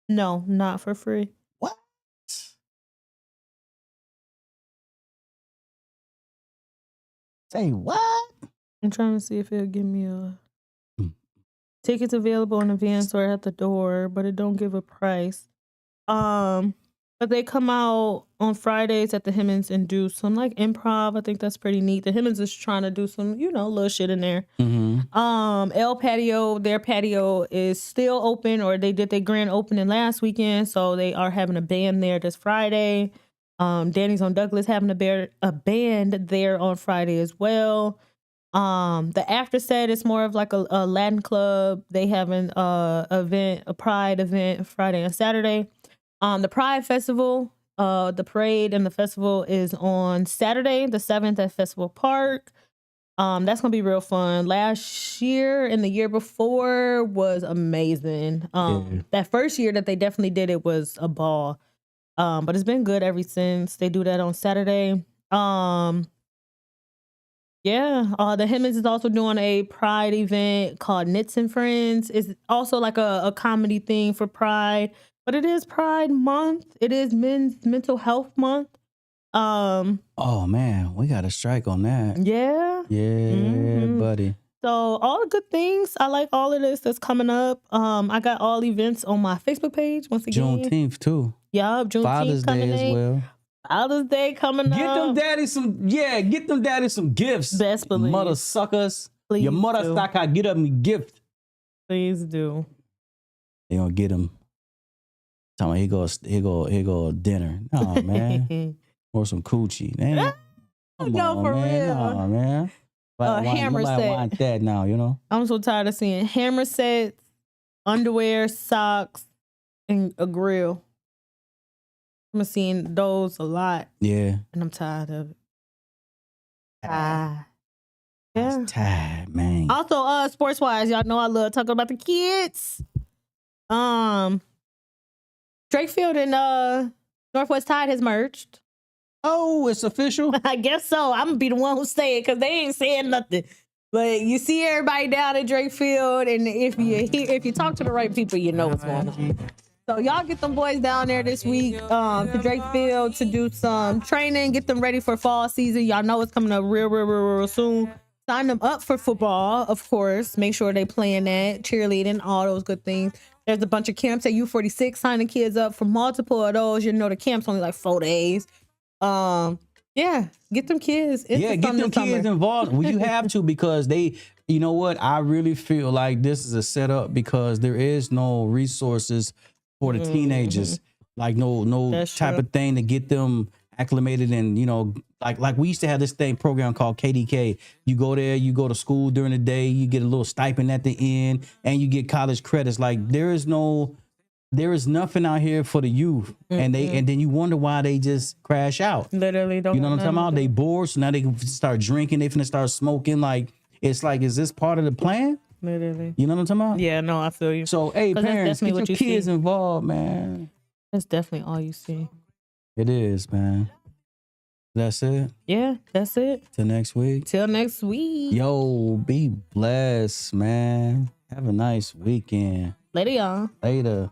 Speaker 3: No, not for free.
Speaker 2: What? Say what?
Speaker 3: I'm trying to see if it'll give me a tickets available in advance or at the door, but it don't give a price. But they come out on Fridays at the Hemmings and do some like improv. I think that's pretty neat. The Hemmings is trying to do some, little shit in there.
Speaker 2: Mm-hmm.
Speaker 3: El Patio, their patio is still open, or they did their grand opening last weekend, so they are having a band there this Friday. Danny's on Douglas having a band there on Friday as well. The after set is more of like a Latin club. They have an event, a Pride event Friday and Saturday. The Pride Festival, the parade and the festival is on Saturday, the 7th at Festival Park. That's gonna be real fun. Last year and the year before was amazing. That first year that they definitely did it was a ball. But it's been good ever since. They do that on Saturday. The Hemmings is also doing a Pride event called Knits and Friends. It's also like a comedy thing for Pride, but it is Pride Month. It is Men's Mental Health Month.
Speaker 2: Oh man, we got a strike on that.
Speaker 3: Yeah.
Speaker 2: Yeah, buddy.
Speaker 3: So all the good things. I like all of this that's coming up. I got all events on my Facebook page once again.
Speaker 2: Juneteenth too.
Speaker 3: Yup, Juneteenth
Speaker 2: Father's
Speaker 3: coming
Speaker 2: Day as well.
Speaker 3: Father's Day coming
Speaker 2: Get
Speaker 3: up.
Speaker 2: get them daddy some gifts.
Speaker 3: Best believe.
Speaker 2: Mother suckers.
Speaker 3: Please
Speaker 2: Your mother
Speaker 3: do.
Speaker 2: sucker, get them a gift.
Speaker 3: Please do.
Speaker 2: They gonna get him. Tell me, here go dinner. Oh man. Or some coochie. Man. Come
Speaker 3: No,
Speaker 2: on,
Speaker 3: for
Speaker 2: man.
Speaker 3: real.
Speaker 2: No, man.
Speaker 3: Hammer
Speaker 2: Nobody
Speaker 3: set.
Speaker 2: want that now, you know?
Speaker 3: I'm so tired of seeing hammer sets, underwear, socks, and a grill. I'm seeing those a lot,
Speaker 2: Yeah.
Speaker 3: and I'm tired of it.
Speaker 2: I'm
Speaker 3: Yeah.
Speaker 2: tired, man.
Speaker 3: Also, sports wise, y'all know I love talking about the kids. Drakefield and Northwest Tide has merged.
Speaker 2: Oh, it's official?
Speaker 3: I guess so. I'm gonna be the one who say it because they ain't saying nothing. But you see everybody down at Drakefield, and if you talk to the right people, you know what's going on. So y'all get them boys down there this week to Drakefield to do some training, get them ready for fall season. Y'all know it's coming up real soon. Sign them up for football, of course. Make sure they playing that, cheerleading, all those good things. There's a bunch of camps at U46 signing kids up for multiple of those. You know the camp's only like 4 days. Get them kids.
Speaker 2: Yeah, get them kids involved. Well, you have to, because you know what? I really feel like this is a setup because there is no resources for the teenagers. Like no
Speaker 3: That's
Speaker 2: type
Speaker 3: true.
Speaker 2: of thing to get them acclimated, and you know, like we used to have this program called KDK. You go there, you go to school during the day, you get a little stipend at the end, and you get college credits. Like there is nothing out here for the youth, and then you wonder why they just crash out.
Speaker 3: Literally don't.
Speaker 2: You know what I'm talking about? They bored, so now they can start drinking. They finna start smoking. Like it's like, is this part of the plan?
Speaker 3: Literally.
Speaker 2: You know what I'm talking about?
Speaker 3: Yeah, no, I feel you.
Speaker 2: So, hey,
Speaker 3: 'Cause that's
Speaker 2: parents, get
Speaker 3: definitely
Speaker 2: your
Speaker 3: what you
Speaker 2: kids
Speaker 3: see.
Speaker 2: involved, man.
Speaker 3: That's definitely all you see.
Speaker 2: It is, man. That's it.
Speaker 3: Yeah, that's it.
Speaker 2: Till next week.
Speaker 3: Till next week.
Speaker 2: Yo, be blessed, man. Have a nice weekend.
Speaker 3: Later, y'all.
Speaker 2: Later.